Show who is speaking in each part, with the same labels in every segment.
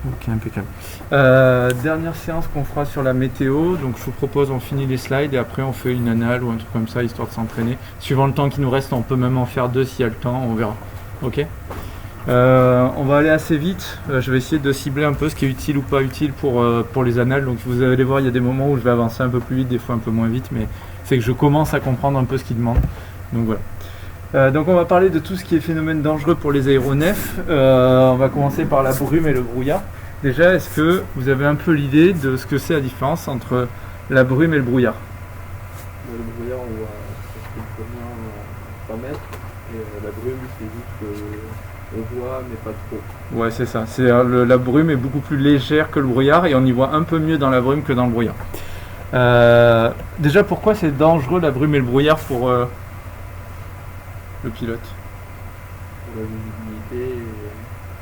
Speaker 1: Ok, impeccable. Dernière séance qu'on fera sur la météo. Donc je vous propose, on finit les slides et après on fait une annale ou un truc comme ça, histoire de s'entraîner. Suivant le temps qui nous reste, on peut même en faire 2 s'il y a le temps, on verra. Ok. On va aller assez vite. Je vais essayer de cibler un peu ce qui est utile ou pas utile pour les annales. Donc vous allez voir, il y a des moments où je vais avancer un peu plus vite, des fois un peu moins vite, mais c'est que je commence à comprendre un peu ce qu'ils demandent. Donc voilà. Donc on va parler de tout ce qui est phénomène dangereux pour les aéronefs. On va commencer par la brume et le brouillard. Déjà, est-ce que vous avez un peu l'idée de ce que c'est la différence entre la brume et le brouillard?
Speaker 2: Le brouillard, on voit presque rien 3 mètres, et la brume, c'est juste on voit, mais pas trop.
Speaker 1: Ouais, c'est ça. La brume est beaucoup plus légère que le brouillard et on y voit un peu mieux dans la brume que dans le brouillard. Déjà, pourquoi c'est dangereux la brume et le brouillard pour le pilote?
Speaker 2: Pour la visibilité.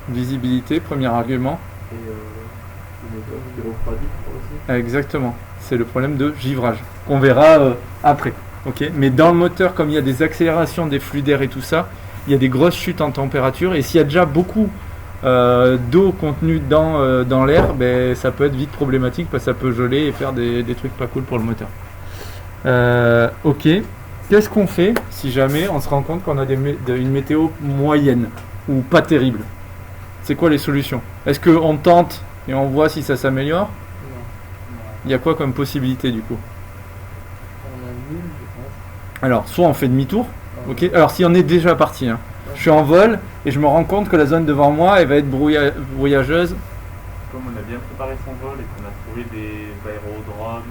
Speaker 1: Visibilité, premier argument.
Speaker 2: Et une méthode qui refroidit aussi.
Speaker 1: Exactement. C'est le problème de givrage qu'on verra après. Ok. Mais dans le moteur, comme il y a des accélérations des flux d'air et tout ça, il y a des grosses chutes en température. Et s'il y a déjà beaucoup d'eau contenue dans l'air, ben, ça peut être vite problématique parce que ça peut geler et faire des trucs pas cool pour le moteur. Ok. Qu'est-ce qu'on fait si jamais on se rend compte qu'on a une météo moyenne ou pas terrible? C'est quoi les solutions? Est-ce qu'on tente et on voit si ça s'améliore?
Speaker 2: Non.
Speaker 1: Il y a quoi comme possibilité du coup?
Speaker 2: On a nul, je pense.
Speaker 1: Alors, soit on fait demi-tour, ok. Alors, si on est déjà parti, hein. Je suis en vol et je me rends compte que la zone devant moi, elle va être brouillageuse.
Speaker 3: Comme on a bien préparé son vol et qu'on a trouvé des aérodromes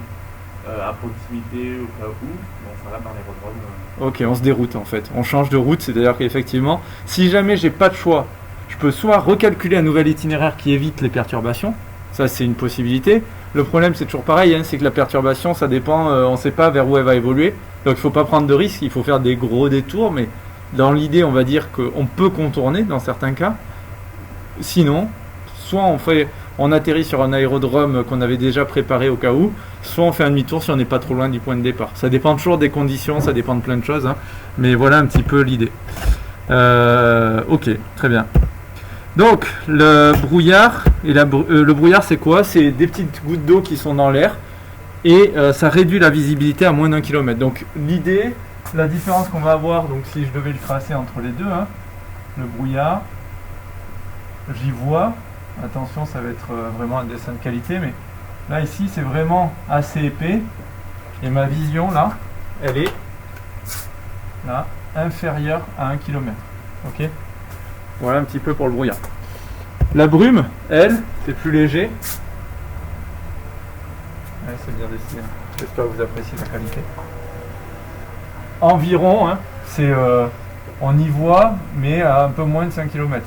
Speaker 3: à proximité au cas où, on s'arrête dans l'aérodrome.
Speaker 1: Ok, on se déroute en fait. On change de route, c'est-à-dire qu'effectivement, si jamais j'ai pas de choix, je peux soit recalculer un nouvel itinéraire qui évite les perturbations. Ça, c'est une possibilité. Le problème, c'est toujours pareil, hein, c'est que la perturbation, ça dépend, on ne sait pas vers où elle va évoluer. Donc, il ne faut pas prendre de risques, il faut faire des gros détours, mais dans l'idée, on va dire qu'on peut contourner dans certains cas. Sinon, soit on atterrit sur un aérodrome qu'on avait déjà préparé au cas où, soit on fait un demi-tour si on n'est pas trop loin du point de départ. Ça dépend toujours des conditions, ça dépend de plein de choses, hein, mais voilà un petit peu l'idée. Ok, très bien. Donc, le brouillard, le brouillard c'est quoi? C'est des petites gouttes d'eau qui sont dans l'air et ça réduit la visibilité à moins d'1 kilomètre. Donc, l'idée, la différence qu'on va avoir, donc si je devais le tracer entre les deux, hein, le brouillard, j'y vois, attention, ça va être vraiment un dessin de qualité, mais là, ici, c'est vraiment assez épais et ma vision, là, elle est là, inférieure à 1 km. Ok? Voilà un petit peu pour le brouillard. La brume, elle, c'est plus léger. Ouais, c'est bien dessiné. J'espère que vous appréciez la qualité. Environ, hein, on y voit, mais à un peu moins de 5 km.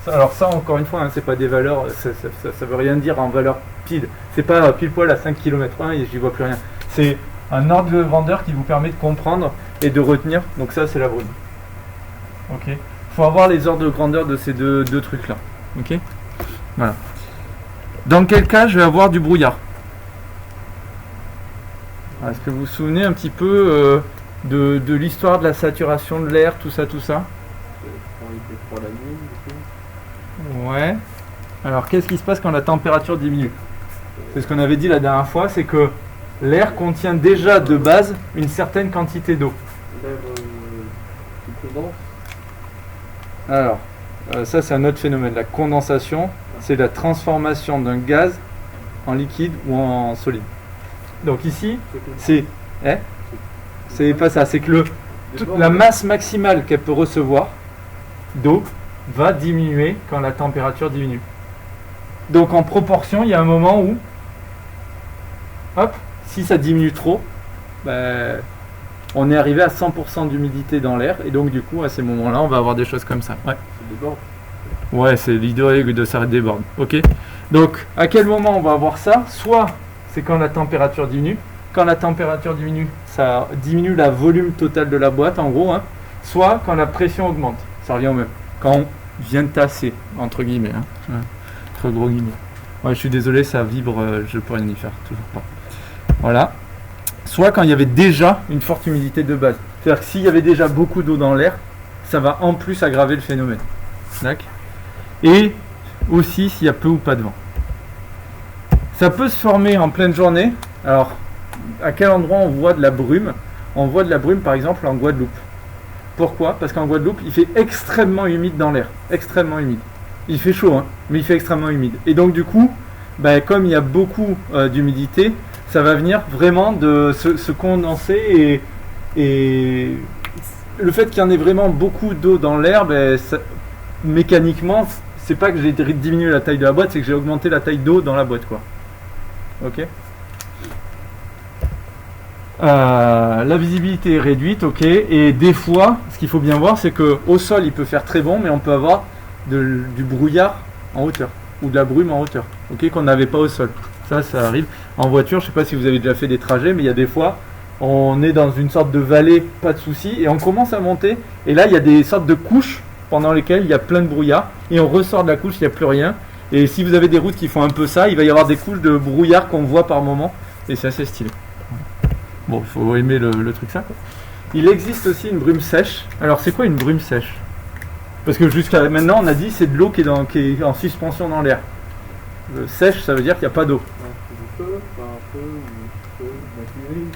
Speaker 1: Alors ça, encore une fois, hein, c'est pas des valeurs, ça veut rien dire en valeur pile. C'est pas pile poil à 5 km et j'y vois plus rien. C'est un ordre de grandeur qui vous permet de comprendre et de retenir. Donc ça, c'est la brume. Ok. Il faut avoir les ordres de grandeur de ces deux trucs-là. Ok. Voilà. Dans quel cas je vais avoir du brouillard? Est-ce que vous vous souvenez un petit peu de l'histoire de la saturation de l'air, tout ça?
Speaker 2: Quand il fait froid la nuit, du coup.
Speaker 1: Ouais. Alors, qu'est-ce qui se passe quand la température diminue? C'est ce qu'on avait dit la dernière fois, c'est que l'air contient déjà de base une certaine quantité d'eau.
Speaker 2: L'air qui condense.
Speaker 1: Alors, ça c'est un autre phénomène. La condensation, c'est la transformation d'un gaz en liquide ou en solide. Donc ici, c'est pas ça, c'est que la masse maximale qu'elle peut recevoir d'eau va diminuer quand la température diminue. Donc en proportion, il y a un moment où, hop, si ça diminue trop, ben, on est arrivé à 100% d'humidité dans l'air et donc du coup à ces moments-là on va avoir des choses comme ça. Ouais.
Speaker 2: C'est des bords.
Speaker 1: Ouais, c'est l'idée de s'arrêter des bornes. Ok. Donc à quel moment on va avoir ça? Soit c'est quand la température diminue. Quand la température diminue, ça diminue la volume total de la boîte en gros. Hein. Soit quand la pression augmente. Ça revient au même. Quand on vient de tasser entre guillemets. Hein. Ouais. Entre gros guillemets. Ouais, je suis désolé, ça vibre. Je peux rien y faire. Toujours pas. Voilà. Soit quand il y avait déjà une forte humidité de base. C'est-à-dire que s'il y avait déjà beaucoup d'eau dans l'air, ça va en plus aggraver le phénomène. D'accord ? Et aussi s'il y a peu ou pas de vent. Ça peut se former en pleine journée. Alors, à quel endroit on voit de la brume? On voit de la brume par exemple en Guadeloupe. Pourquoi? Parce qu'en Guadeloupe, il fait extrêmement humide dans l'air. Extrêmement humide. Il fait chaud, hein, mais il fait extrêmement humide. Et donc du coup, comme il y a beaucoup d'humidité, ça va venir vraiment de se condenser et le fait qu'il y en ait vraiment beaucoup d'eau dans l'air, mécaniquement, c'est pas que j'ai diminué la taille de la boîte, c'est que j'ai augmenté la taille d'eau dans la boîte, quoi. Ok. La visibilité est réduite, ok. Et des fois, ce qu'il faut bien voir, c'est que au sol, il peut faire très bon, mais on peut avoir du brouillard en hauteur ou de la brume en hauteur, ok, qu'on n'avait pas au sol. Ça arrive. En voiture, je sais pas si vous avez déjà fait des trajets, mais il y a des fois, on est dans une sorte de vallée, pas de souci, et on commence à monter. Et là, il y a des sortes de couches pendant lesquelles il y a plein de brouillard, et on ressort de la couche, il n'y a plus rien. Et si vous avez des routes qui font un peu ça, il va y avoir des couches de brouillard qu'on voit par moment, et c'est assez stylé. Bon, il faut aimer le truc ça, quoi. Il existe aussi une brume sèche. Alors, c'est quoi une brume sèche? Parce que jusqu'à maintenant, on a dit c'est de l'eau qui est en suspension dans l'air. Sèche, ça veut dire qu'il n'y a pas d'eau.
Speaker 2: C'est du feu, pas un feu, ou de la fumée.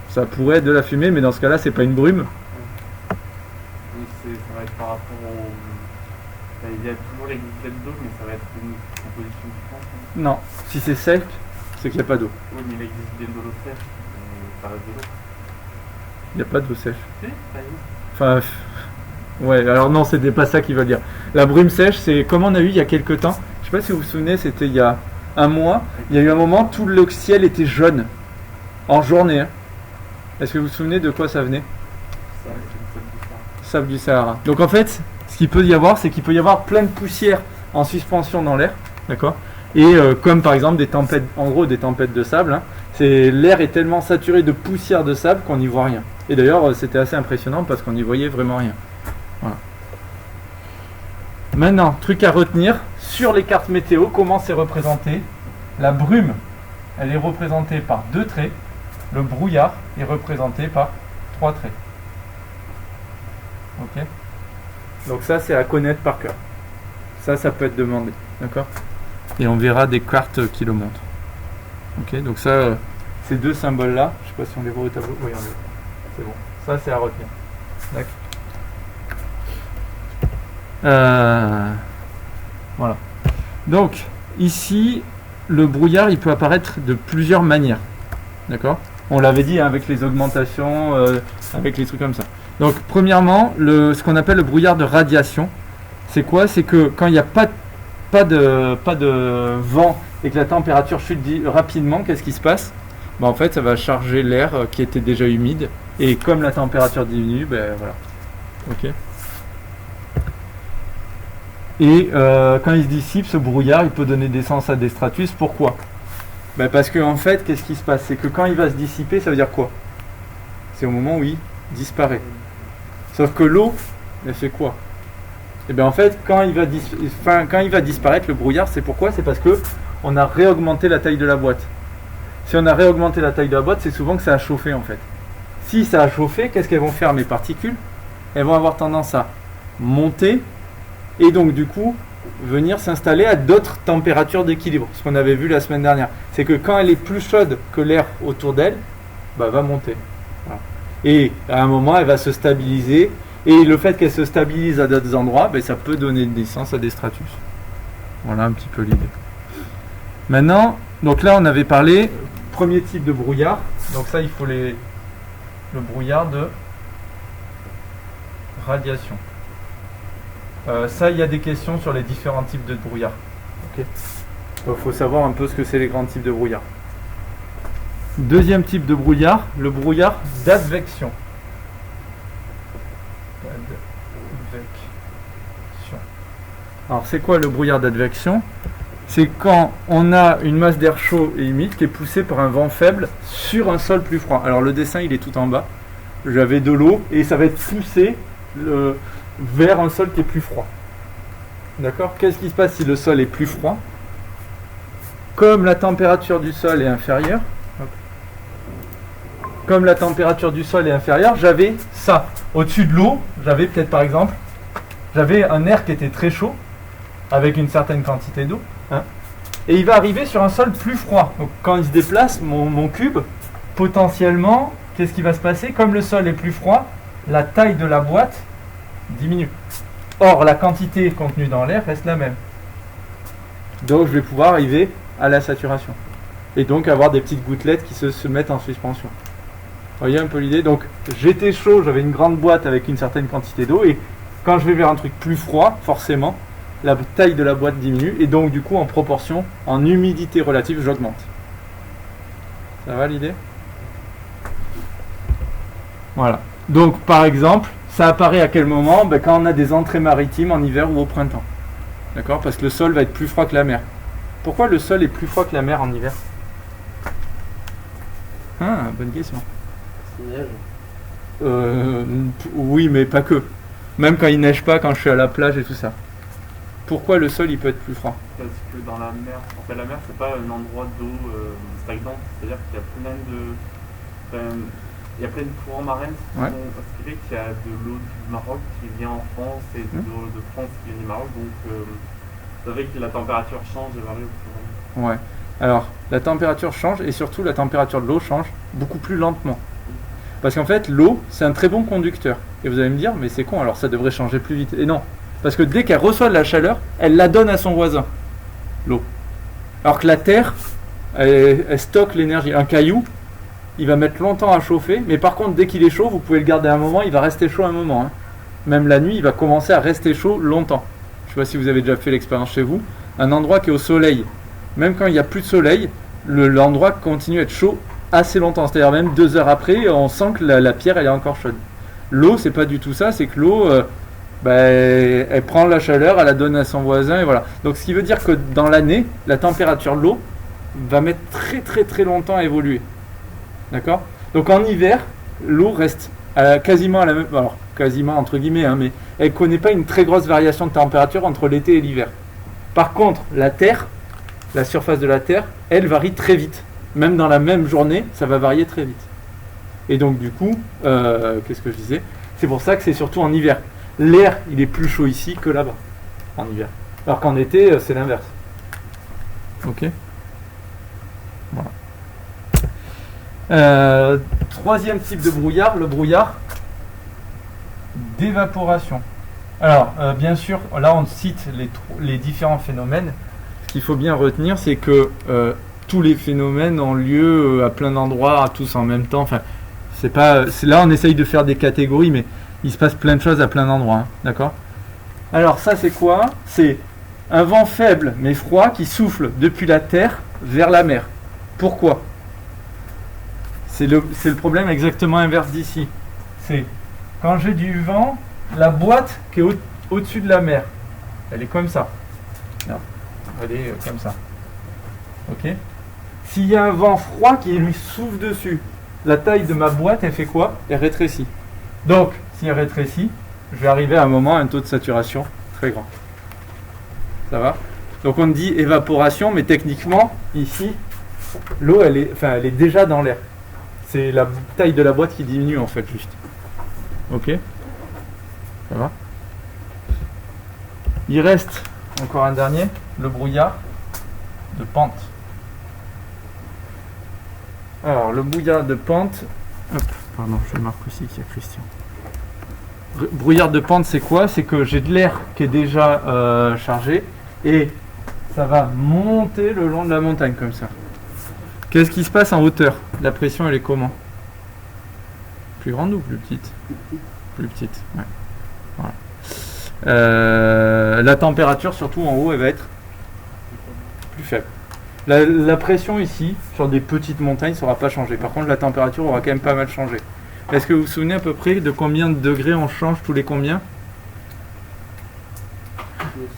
Speaker 1: Ça pourrait être de la fumée, mais dans ce cas-là, c'est pas une brume.
Speaker 3: Donc ça va être par rapport au... Il y a toujours l'existence d'eau, mais ça va être une composition différente.
Speaker 1: Non, si c'est sec, c'est qu'il n'y a pas d'eau.
Speaker 3: Oui, mais il existe bien de l'eau sèche, ça reste de l'eau.
Speaker 1: Il n'y a pas d'eau sèche.
Speaker 3: Si, ça existe.
Speaker 1: Enfin, ouais, alors non, c'était pas ça qu'il veut dire. La brume sèche, c'est comme on a eu il y a quelques temps. Je sais pas si vous vous souvenez, c'était il y a un mois. Il y a eu un moment, tout le ciel était jaune. En journée. Hein. Est-ce que vous vous souvenez de quoi ça venait?
Speaker 3: Ça, c'est le
Speaker 1: Sable du Sahara. Donc en fait, ce qu'il peut y avoir, c'est qu'il peut y avoir plein de poussière en suspension dans l'air. D'accord? Et comme par exemple des tempêtes, en gros des tempêtes de sable, hein, l'air est tellement saturé de poussière de sable qu'on n'y voit rien. Et d'ailleurs, c'était assez impressionnant parce qu'on n'y voyait vraiment rien. Voilà. Maintenant, truc à retenir, sur les cartes météo, comment c'est représenté? La brume, elle est représentée par 2 traits. Le brouillard est représenté par 3 traits. Ok? Donc ça, c'est à connaître par cœur. Ça peut être demandé. D'accord? Et on verra des cartes qui le montrent. Ok? Donc ça, ces 2 symboles-là, je ne sais pas si on les voit au tableau. Oui, on les voit. C'est bon. Ça, c'est à retenir. D'accord? Voilà. Donc, ici, le brouillard, il peut apparaître de plusieurs manières. D'accord? On l'avait dit hein, avec les augmentations, avec les trucs comme ça. Donc, premièrement, ce qu'on appelle le brouillard de radiation, c'est quoi? C'est que quand il n'y a pas de vent et que la température chute rapidement, qu'est-ce qui se passe? En fait, ça va charger l'air qui était déjà humide. Et comme la température diminue, voilà. Ok? Et quand il se dissipe, ce brouillard, il peut donner naissance à des stratus. Pourquoi? Parce que en fait, qu'est-ce qui se passe? C'est que quand il va se dissiper, ça veut dire quoi? C'est au moment où il disparaît. Sauf que l'eau, elle fait quoi? Et bien en fait, quand il va disparaître, le brouillard, c'est pourquoi? C'est parce que on a réaugmenté la taille de la boîte. Si on a réaugmenté la taille de la boîte, c'est souvent que ça a chauffé en fait. Si ça a chauffé, qu'est-ce qu'elles vont faire mes particules? Elles vont avoir tendance à monter et donc du coup venir s'installer à d'autres températures d'équilibre. Ce qu'on avait vu la semaine dernière, c'est que quand elle est plus chaude que l'air autour d'elle, va monter. Voilà. Et à un moment, elle va se stabiliser. Et le fait qu'elle se stabilise à d'autres endroits, ça peut donner naissance à des stratus. Voilà un petit peu l'idée. Maintenant, donc là on avait parlé, premier type de brouillard. Donc ça, il faut le brouillard de radiation. Ça, il y a des questions sur les différents types de brouillard. Okay. Donc, il faut savoir un peu ce que c'est les grands types de brouillard. Deuxième type de brouillard, le brouillard d'advection. Alors, c'est quoi le brouillard d'advection? C'est quand on a une masse d'air chaud et humide qui est poussée par un vent faible sur un sol plus froid. Alors, le dessin, il est tout en bas. J'avais de l'eau et ça va être poussé vers un sol qui est plus froid. D'accord? Qu'est-ce qui se passe si le sol est plus froid? Comme la température du sol est inférieure, j'avais ça. Au-dessus de l'eau, j'avais peut-être par exemple, j'avais un air qui était très chaud avec une certaine quantité d'eau, hein, et il va arriver sur un sol plus froid. Donc quand il se déplace, mon cube, potentiellement, qu'est-ce qui va se passer? Comme le sol est plus froid, la taille de la boîte diminue. Or, la quantité contenue dans l'air reste la même. Donc je vais pouvoir arriver à la saturation. Et donc avoir des petites gouttelettes qui se mettent en suspension. Vous voyez un peu l'idée? Donc j'étais chaud, j'avais une grande boîte avec une certaine quantité d'eau, et quand je vais vers un truc plus froid, forcément, la taille de la boîte diminue, et donc du coup en proportion, en humidité relative, j'augmente. Ça va l'idée? Voilà. Donc par exemple, ça apparaît à quel moment? Ben, quand on a des entrées maritimes en hiver ou au printemps. D'accord? Parce que le sol va être plus froid que la mer. Pourquoi le sol est plus froid que la mer en hiver? Ah, bonne question.
Speaker 2: C'est neige.
Speaker 1: Oui, mais pas que. Même quand il neige pas, quand je suis à la plage et tout ça. Pourquoi le sol il peut être plus froid?
Speaker 3: Parce que dans la mer, en fait, la mer c'est pas un endroit d'eau stagnante, c'est-à-dire qu'il y a il y a plein de courants marins qui
Speaker 1: Ouais.
Speaker 3: sont inspirés, qu'il y a de l'eau du Maroc qui vient en France et de l'eau de France qui vient du Maroc, donc c'est vrai que la température change et varie au fur et à mesure.
Speaker 1: Ouais. Alors, la température change, et surtout la température de l'eau change beaucoup plus lentement. Parce qu'en fait, l'eau, c'est un très bon conducteur. Et vous allez me dire, mais c'est con, alors ça devrait changer plus vite. Et non. Parce que dès qu'elle reçoit de la chaleur, elle la donne à son voisin, l'eau. Alors que la terre, elle stocke l'énergie. Un caillou, il va mettre longtemps à chauffer, mais par contre, dès qu'il est chaud, vous pouvez le garder un moment, il va rester chaud un moment. Hein. Même la nuit, il va commencer à rester chaud longtemps. Je ne sais pas si vous avez déjà fait l'expérience chez vous. Un endroit qui est au soleil, même quand il n'y a plus de soleil, l'endroit continue à être chaud assez longtemps. C'est-à-dire même 2 heures après, on sent que la pierre, elle est encore chaude. L'eau, c'est pas du tout ça, c'est que l'eau, elle prend la chaleur, elle la donne à son voisin, et voilà. Donc ce qui veut dire que dans l'année, la température de l'eau va mettre très très très longtemps à évoluer. D'accord? Donc en hiver, l'eau reste quasiment à la même... Alors, quasiment entre guillemets, hein, mais elle ne connaît pas une très grosse variation de température entre l'été et l'hiver. Par contre, la Terre, la surface de la Terre, elle varie très vite. Même dans la même journée, ça va varier très vite. Et donc du coup, qu'est-ce que je disais? C'est pour ça que c'est surtout en hiver. L'air, il est plus chaud ici que là-bas, en hiver. Alors qu'en été, c'est l'inverse. Ok? Voilà. Troisième type de brouillard, le brouillard d'évaporation. Alors, bien sûr, là on cite les différents phénomènes. Ce qu'il faut bien retenir, c'est que tous les phénomènes ont lieu à plein d'endroits, tous en même temps. Enfin, là on essaye de faire des catégories, mais il se passe plein de choses à plein d'endroits. Hein, d'accord? Alors ça c'est quoi? C'est un vent faible mais froid qui souffle depuis la terre vers la mer. Pourquoi? C'est le problème exactement inverse d'ici. C'est quand j'ai du vent, la boîte qui est au-dessus de la mer, elle est comme ça. Non, elle est comme ça. Ok? S'il y a un vent froid qui lui souffle dessus, la taille de ma boîte, elle fait quoi? Elle rétrécit. Donc, si elle rétrécit, je vais arriver à un moment à un taux de saturation très grand. Ça va? Donc on dit évaporation, mais techniquement, ici, l'eau, elle est déjà dans l'air. C'est la taille de la boîte qui diminue en fait, juste. Ok? Ça va? Il reste encore un dernier, le brouillard de pente. Alors, le brouillard de pente... Hop, pardon, je marque aussi qu'il y a Christian. Brouillard de pente, c'est quoi? C'est que j'ai de l'air qui est déjà chargé et ça va monter le long de la montagne comme ça. Qu'est-ce qui se passe en hauteur? La pression, elle est comment? Plus grande ou plus petite? Plus petite, ouais. Voilà. La température, surtout en haut, elle va être plus faible. La pression ici, sur des petites montagnes, ça n'aura pas changé. Par contre, la température aura quand même pas mal changé. Est-ce que vous vous souvenez à peu près de combien de degrés on change tous les combien?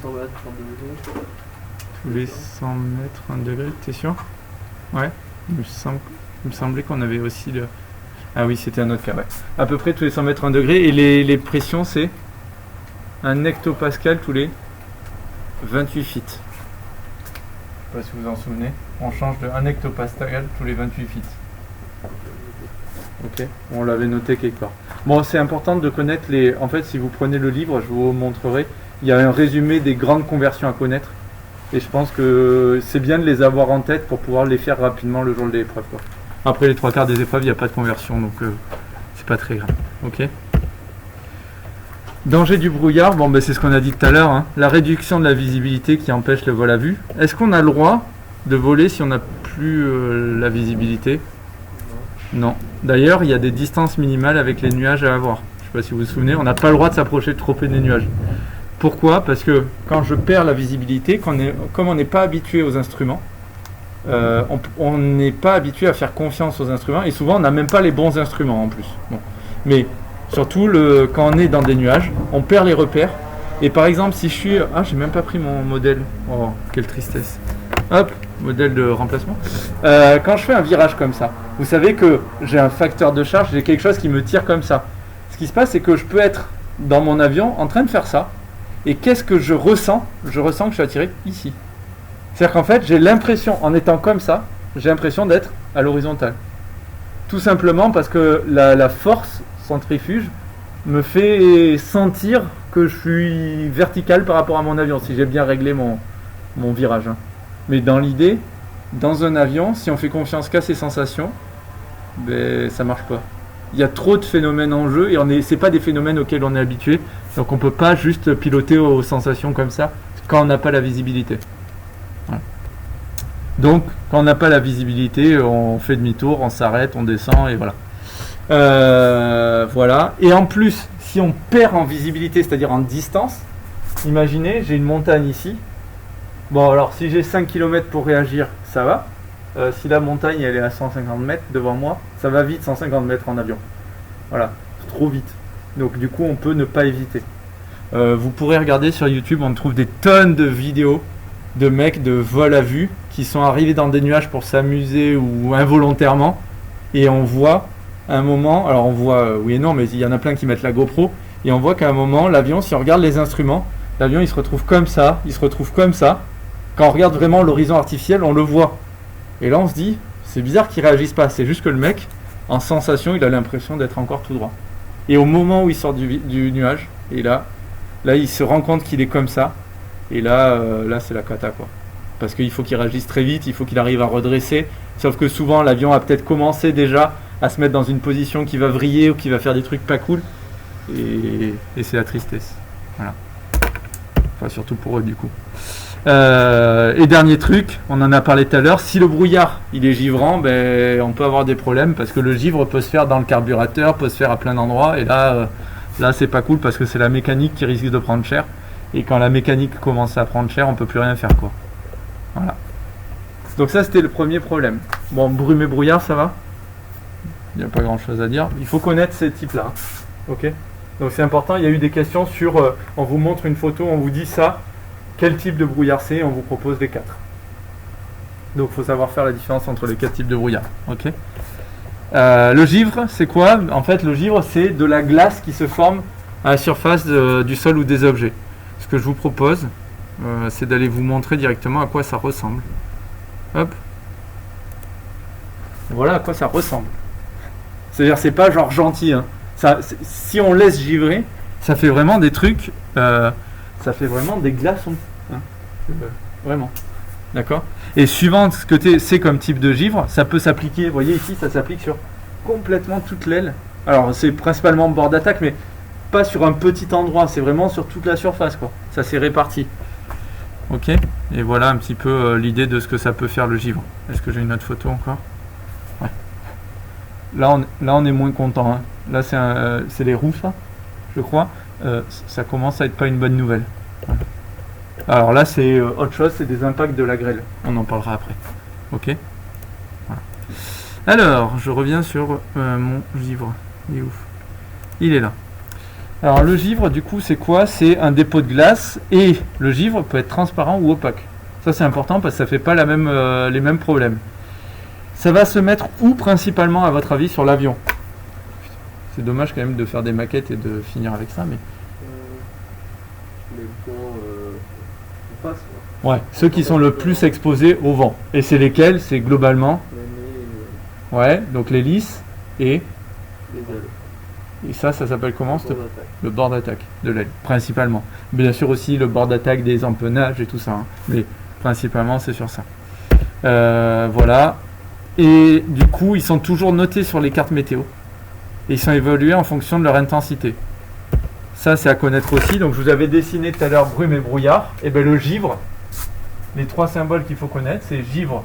Speaker 2: 100 mètres, 1 degré.
Speaker 1: Tous les 100 mètres, 1 degré, t'es sûr? Ouais, il me semblait qu'on avait aussi le... Ah oui, c'était un autre cas, ouais. À peu près tous les 100 mètres, 1 degré. Et les pressions, c'est 1 hectopascal tous les 28 feet. Je sais pas si vous vous en souvenez. On change de 1 hectopascal tous les 28 feet. Ok, on l'avait noté quelque part. Bon, c'est important de connaître les... En fait, si vous prenez le livre, je vous montrerai. il y a un résumé des grandes conversions à connaître. Et je pense que c'est bien de les avoir en tête pour pouvoir les faire rapidement le jour de l'épreuve, quoi. Après les 3/4 des épreuves, il n'y a pas de conversion, donc c'est pas très grave. Ok. Danger du brouillard, bon ben c'est ce qu'on a dit tout à l'heure, hein. La réduction de la visibilité qui empêche le vol à vue. Est-ce qu'on a le droit de voler si on n'a plus la visibilité? Non. D'ailleurs, il y a des distances minimales avec les nuages à avoir. Je ne sais pas si vous vous souvenez, on n'a pas le droit de s'approcher trop près des nuages. Pourquoi? Parce que quand je perds la visibilité, comme on n'est pas habitué aux instruments, on n'est pas habitué à faire confiance aux instruments et souvent on n'a même pas les bons instruments en plus. Bon. Mais surtout quand on est dans des nuages, on perd les repères. Et par exemple, si je suis... Ah, j'ai même pas pris mon modèle. Oh, quelle tristesse. Hop, modèle de remplacement. Quand je fais un virage comme ça, vous savez que j'ai un facteur de charge, j'ai quelque chose qui me tire comme ça. Ce qui se passe, c'est que je peux être dans mon avion en train de faire ça. Et qu'est-ce que je ressens? Je ressens que je suis attiré ici. C'est-à-dire qu'en fait, j'ai l'impression, en étant comme ça, j'ai l'impression d'être à l'horizontale. Tout simplement parce que la force centrifuge me fait sentir que je suis vertical par rapport à mon avion, si j'ai bien réglé mon virage. Hein. Mais dans l'idée, dans un avion, si on fait confiance qu'à ces sensations, ben, ça marche pas. Il y a trop de phénomènes en jeu et c'est pas des phénomènes auxquels on est habitué. Donc on peut pas juste piloter aux sensations comme ça quand on n'a pas la visibilité. Voilà. Donc quand on n'a pas la visibilité, on fait demi-tour, on s'arrête, on descend et voilà. Voilà. Et en plus, si on perd en visibilité, c'est-à-dire en distance, imaginez, j'ai une montagne ici. Bon alors si j'ai 5 km pour réagir, ça va. Si la montagne elle est à 150 mètres devant moi, ça va vite 150 mètres en avion. Voilà, trop vite. Donc du coup on peut ne pas éviter. Vous pourrez regarder sur YouTube, on trouve des tonnes de vidéos de mecs de vol à vue qui sont arrivés dans des nuages pour s'amuser ou involontairement. Et on voit à un moment, alors on voit oui et non, mais il y en a plein qui mettent la GoPro. Et on voit qu'à un moment, l'avion, si on regarde les instruments, l'avion il se retrouve comme ça, il se retrouve comme ça. Quand on regarde vraiment l'horizon artificiel, on le voit. Et là on se dit, c'est bizarre qu'il réagisse pas, c'est juste que le mec, en sensation, il a l'impression d'être encore tout droit. Et au moment où il sort du nuage, et là il se rend compte qu'il est comme ça, et là c'est la cata quoi. Parce qu'il faut qu'il réagisse très vite, il faut qu'il arrive à redresser, sauf que souvent l'avion a peut-être commencé déjà à se mettre dans une position qui va vriller ou qui va faire des trucs pas cool, et c'est la tristesse. Voilà. Enfin surtout pour eux du coup. Et dernier truc, on en a parlé tout à l'heure, si le brouillard il est givrant, ben, on peut avoir des problèmes parce que le givre peut se faire dans le carburateur, peut se faire à plein d'endroits et là c'est pas cool parce que c'est la mécanique qui risque de prendre cher et quand la mécanique commence à prendre cher on peut plus rien faire quoi. Voilà. Donc ça c'était le premier problème. Bon, brume et brouillard ça va? Il n'y a pas grand chose à dire. Il faut connaître ces types là. Ok. Donc c'est important, il y a eu des questions sur on vous montre une photo, on vous dit ça. Quel type de brouillard c'est? On vous propose les 4. Donc il faut savoir faire la différence entre les 4 types de brouillard. Okay. Le givre, c'est quoi? En fait, le givre, c'est de la glace qui se forme à la surface du sol ou des objets. Ce que je vous propose, c'est d'aller vous montrer directement à quoi ça ressemble. Hop. Voilà à quoi ça ressemble. C'est-à-dire, c'est pas genre gentil. Hein. Si on laisse givrer, ça fait vraiment des trucs... ça fait vraiment des glaçons. Hein. Vraiment. D'accord. Et suivant ce que c'est comme type de givre, ça peut s'appliquer. Vous voyez ici, ça s'applique sur complètement toute l'aile. Alors, c'est principalement bord d'attaque, mais pas sur un petit endroit. C'est vraiment sur toute la surface, quoi. Ça s'est réparti. Ok. Et voilà un petit peu l'idée de ce que ça peut faire le givre. Est-ce que j'ai une autre photo encore? Ouais. Là, on est moins content. Hein. Là, c'est les roues, ça, je crois. Ça commence à être pas une bonne nouvelle. Voilà. Alors là c'est autre chose, c'est des impacts de la grêle. On en parlera après. Ok. Voilà. Alors je reviens sur mon givre. Il est ouf. Il est là. Alors le givre du coup c'est quoi? C'est un dépôt de glace et le givre peut être transparent ou opaque. Ça c'est important parce que ça fait pas les mêmes problèmes. Ça va se mettre où principalement à votre avis sur l'avion? C'est dommage quand même de faire des maquettes et de finir avec ça, mais...
Speaker 2: Les points en face, quoi.
Speaker 1: Ouais, ceux qui sont le plus exposés au vent. Et c'est lesquels? C'est globalement... Ouais, donc l'hélice et...
Speaker 2: Les ailes.
Speaker 1: Et ça s'appelle comment?
Speaker 2: Bord d'attaque.
Speaker 1: Le bord d'attaque de l'aile, principalement. Bien sûr aussi le bord d'attaque des empennages et tout ça, hein. Mais principalement c'est sur ça. Voilà. Et du coup, ils sont toujours notés sur les cartes météo. Et ils sont évalués en fonction de leur intensité. Ça, c'est à connaître aussi. Donc, je vous avais dessiné tout à l'heure brume et brouillard. Et bien, le givre, les 3 symboles qu'il faut connaître, c'est givre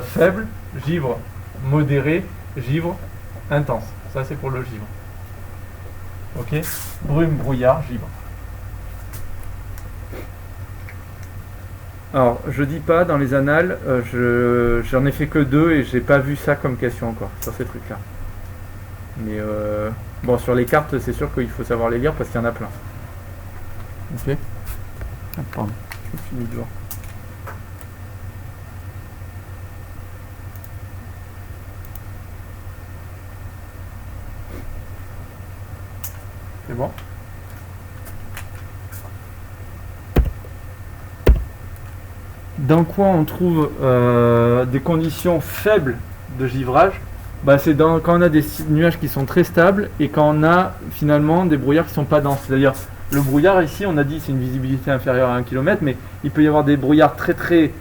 Speaker 1: faible, givre modéré, givre intense. Ça, c'est pour le givre. Ok? Brume, brouillard, givre. Alors, je dis pas dans les annales, j'en ai fait que 2 et j'ai pas vu ça comme question encore sur ces trucs-là. Mais bon, sur les cartes, c'est sûr qu'il faut savoir les lire parce qu'il y en a plein. Ok. Ah, pardon, je me suis mis devant. C'est bon? Dans quoi on trouve des conditions faibles de givrage? Bah, c'est quand on a des nuages qui sont très stables et quand on a finalement des brouillards qui ne sont pas denses. C'est-à-dire, le brouillard ici, on a dit c'est une visibilité inférieure à 1 km, mais il peut y avoir des brouillards très très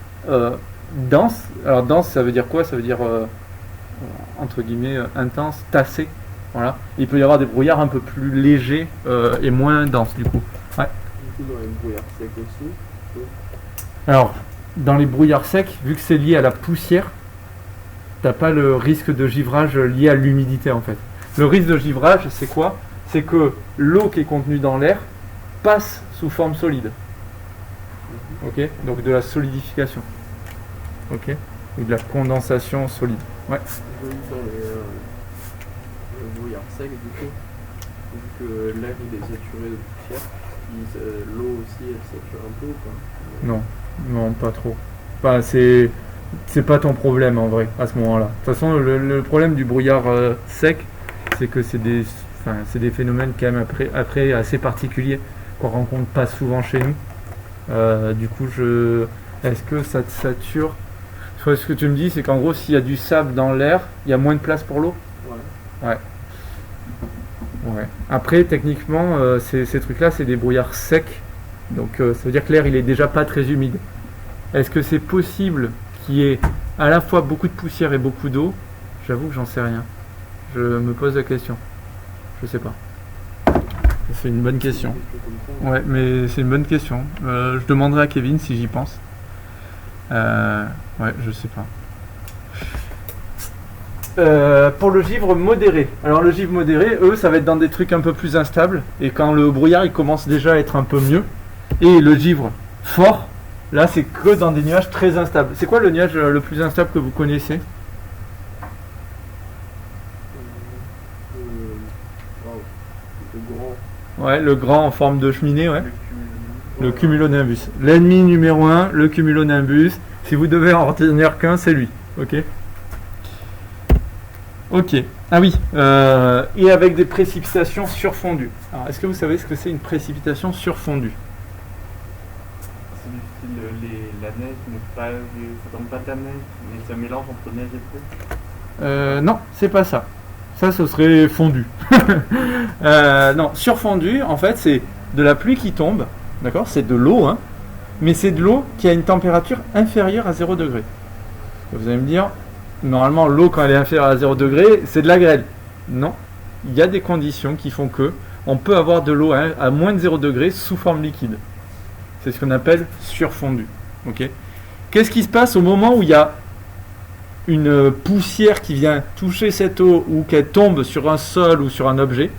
Speaker 1: denses. Alors dense, ça veut dire quoi? Ça veut dire entre guillemets intense, tassé. Voilà. Il peut y avoir des brouillards un peu plus légers et moins denses du coup. Ouais.
Speaker 2: Du coup, dans les brouillards secs aussi.
Speaker 1: Alors, dans les brouillards secs, vu que c'est lié à la poussière, t'as pas le risque de givrage lié à l'humidité en fait. Le risque de givrage, c'est quoi? C'est que l'eau qui est contenue dans l'air passe sous forme solide. Ok? Donc de la solidification. Ok? Ou de la condensation solide. Ouais.
Speaker 2: Je vois dans le brouillard sec, du coup, vu que l'air il est saturé de poussière, l'eau aussi elle sature un peu ou pas?
Speaker 1: Non, non, pas trop. Enfin, c'est pas ton problème en vrai à ce moment-là. De toute façon, le problème du brouillard sec, c'est que c'est des phénomènes quand même après assez particuliers qu'on rencontre pas souvent chez nous. Du coup, est-ce que ça te sature? Ce que tu me dis, c'est qu'en gros, s'il y a du sable dans l'air, il y a moins de place pour l'eau. Ouais. Ouais. Après, techniquement, ces trucs-là, c'est des brouillards secs. Donc, ça veut dire que l'air, il est déjà pas très humide. Est-ce que c'est possible qu'il y ait à la fois beaucoup de poussière et beaucoup d'eau? J'avoue que j'en sais rien. Je me pose la question. Je sais pas. C'est une bonne question. Ouais, mais c'est une bonne question. Je demanderai à Kevin si j'y pense. Ouais, je sais pas. Pour le givre modéré. Alors le givre modéré, eux, ça va être dans des trucs un peu plus instables. Et quand le brouillard, il commence déjà à être un peu mieux. Et le givre fort, là, c'est que dans des nuages très instables. C'est quoi le nuage le plus instable que vous connaissez?
Speaker 2: Le grand.
Speaker 1: Ouais, le grand en forme de cheminée, ouais. Le cumulonimbus. L'ennemi numéro 1, le cumulonimbus. Si vous devez en retenir qu'un, c'est lui. Ok. Ok. Ah oui. Et avec des précipitations surfondues. Alors, est-ce que vous savez ce que c'est une précipitation surfondue?
Speaker 3: C'est du style la neige, mais pas, ça tombe pas de la neige, mais ça mélange entre neige et pluie.
Speaker 1: Non, c'est pas ça. Ça, ce serait fondu. Non, surfondu, en fait, c'est de la pluie qui tombe. D'accord? C'est de l'eau, hein. Mais c'est de l'eau qui a une température inférieure à 0 degré. Vous allez me dire, normalement, l'eau, quand elle est inférieure à 0 degré, c'est de la grêle. Non. Il y a des conditions qui font que on peut avoir de l'eau à moins de 0 degré sous forme liquide. C'est ce qu'on appelle surfondu. Ok? Qu'est-ce qui se passe au moment où il y a une poussière qui vient toucher cette eau ou qu'elle tombe sur un sol ou sur un objet?